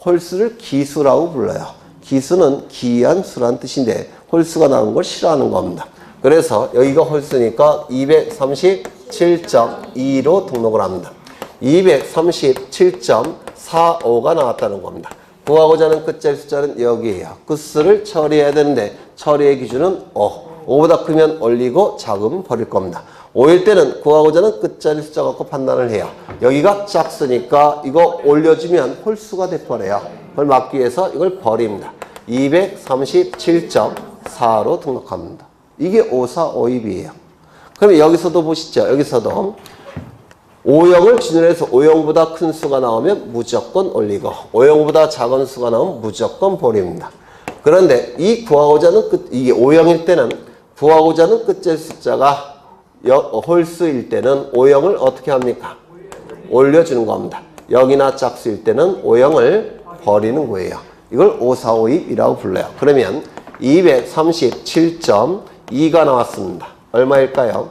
홀수를 기수라고 불러요. 기수는 기이한 수란 뜻인데 홀수가 나오는 걸 싫어하는 겁니다. 그래서 여기가 홀수니까 237.2로 등록을 합니다. 237.45가 나왔다는 겁니다. 구하고자 하는 끝자리 숫자는 여기에요. 끝수를 처리해야 되는데 처리의 기준은 5. 5보다 크면 올리고 작으면 버릴 겁니다. 5일 때는 구하고자 하는 끝자리 숫자 갖고 판단을 해요. 여기가 작으니까 이거 올려주면 홀수가 돼버려요. 그걸 막기 위해서 이걸 버립니다. 237.4로 등록합니다. 이게 5452이에요. 그럼 여기서도 보시죠. 여기서도 O형을 기준으로 해서 O형보다 큰 수가 나오면 무조건 올리고 O형보다 작은 수가 나오면 무조건 버립니다. 그런데 이 구하고자 하는 이게 O형일 때는 구하고자 하는 끝자리 숫자가 홀수일 때는 O형을 어떻게 합니까? 올려주는 겁니다. 0이나 짝수일 때는 O형을 버리는 거예요. 이걸 5452이라고 불러요. 그러면 237.2가 나왔습니다. 얼마일까요?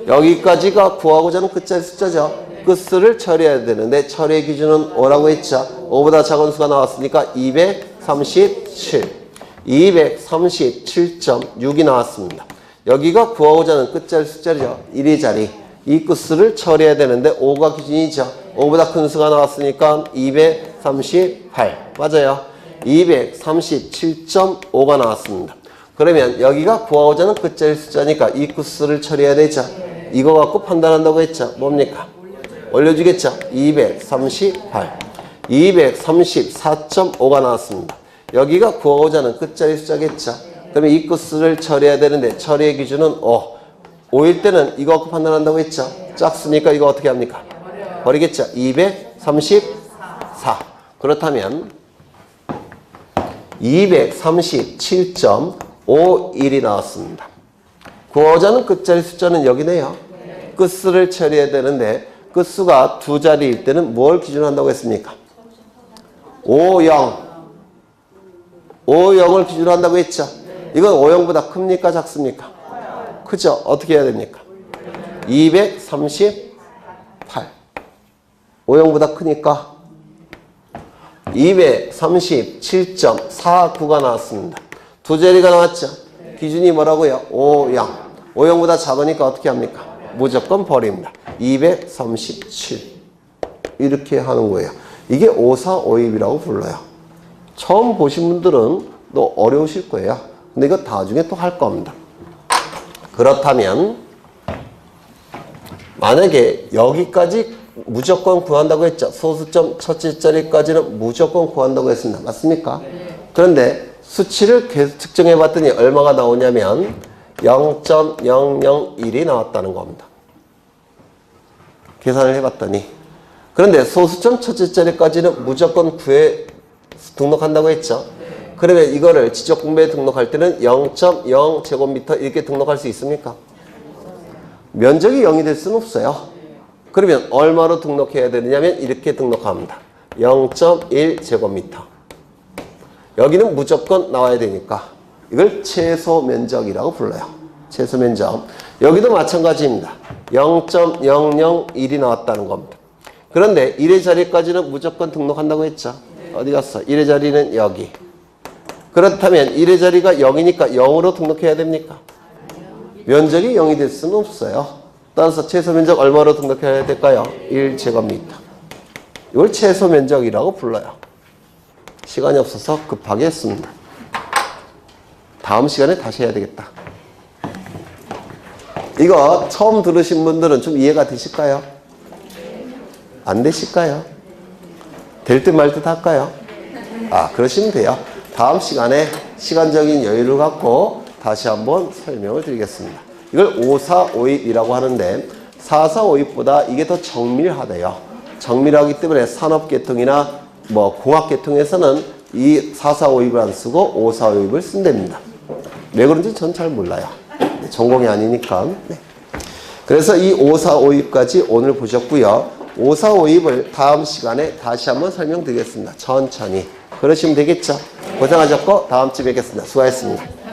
여기까지가 구하고자 하는 끝자리 숫자죠. 끝수를 처리해야 되는데 처리의 기준은 5라고 했죠. 5보다 작은 수가 나왔으니까 237. 237.6이 나왔습니다. 여기가 구하고자 하는 끝자리 숫자죠. 1의 자리. 이 끝수를 처리해야 되는데 5가 기준이죠. 5보다 큰 수가 나왔으니까 238. 맞아요. 237.5가 나왔습니다. 그러면 여기가 구하고자 하는 끝자리 숫자니까 이 끝수를 처리해야 되죠. 이거 갖고 판단한다고 했죠. 뭡니까? 올려주겠죠. 238. 234.5가 나왔습니다. 여기가 구하고자 하는 끝자리 숫자겠죠. 그러면 이 끝수를 처리해야 되는데 처리의 기준은 5. 5일 때는 이거 갖고 판단한다고 했죠. 작으니까 이거 어떻게 합니까? 버리겠죠. 234. 그렇다면 237.51이 나왔습니다. 구하고자 하는 끝자리 숫자는 여기네요. 끝수를 처리해야 되는데 끝수가 두 자리일 때는 뭘 기준으로 한다고 했습니까? 50. 50을 기준으로 한다고 했죠. 이건 50보다 큽니까? 작습니까? 크죠? 어떻게 해야 됩니까? 238. 50보다 크니까 237.49가 나왔습니다. 두 자리가 나왔죠? 기준이 뭐라고요? 50. 50보다 작으니까 어떻게 합니까? 무조건 버립니다. 237. 이렇게 하는 거예요. 이게 5452이라고 불러요. 처음 보신 분들은 또 어려우실 거예요. 근데 이거 나중에 또 할 겁니다. 그렇다면 만약에 여기까지 무조건 구한다고 했죠. 소수점 첫째 자리까지는 무조건 구한다고 했습니다. 맞습니까? 그런데 수치를 계속 측정해 봤더니 얼마가 나오냐면 0.001이 나왔다는 겁니다. 계산을 해봤더니. 그런데 소수점 첫째 자리까지는 무조건 구해 등록한다고 했죠. 그러면 이거를 지적공부에 등록할 때는 0.0제곱미터 이렇게 등록할 수 있습니까? 면적이 0이 될 수는 없어요. 그러면 얼마로 등록해야 되느냐면 이렇게 등록합니다. 0.1제곱미터. 여기는 무조건 나와야 되니까 이걸 최소 면적이라고 불러요. 최소 면적. 여기도 마찬가지입니다. 0.001이 나왔다는 겁니다. 그런데 1의 자리까지는 무조건 등록한다고 했죠. 어디 갔어? 1의 자리는 여기. 그렇다면 1의 자리가 0이니까 0으로 등록해야 됩니까? 면적이 0이 될 수는 없어요. 따라서 최소 면적 얼마로 등록해야 될까요? 1제곱미터. 이걸 최소 면적이라고 불러요. 시간이 없어서 급하게 했습니다. 다음 시간에 다시 해야 되겠다. 이거 처음 들으신 분들은 좀 이해가 되실까요? 안 되실까요? 될 듯 말 듯 할까요? 그러시면 돼요. 다음 시간에 시간적인 여유를 갖고 다시 한번 설명을 드리겠습니다. 이걸 5452이라고 하는데 4452보다 이게 더 정밀하대요. 정밀하기 때문에 산업계통이나 공학계통에서는 이 4452를 안 쓰고 5452를 쓴답니다. 왜 그런지 전 잘 몰라요. 전공이 아니니까. 네. 그래서 이 5452까지 오늘 보셨고요. 5452을 다음 시간에 다시 한번 설명드리겠습니다. 천천히. 그러시면 되겠죠? 고생하셨고 다음 주에 뵙겠습니다. 수고하셨습니다.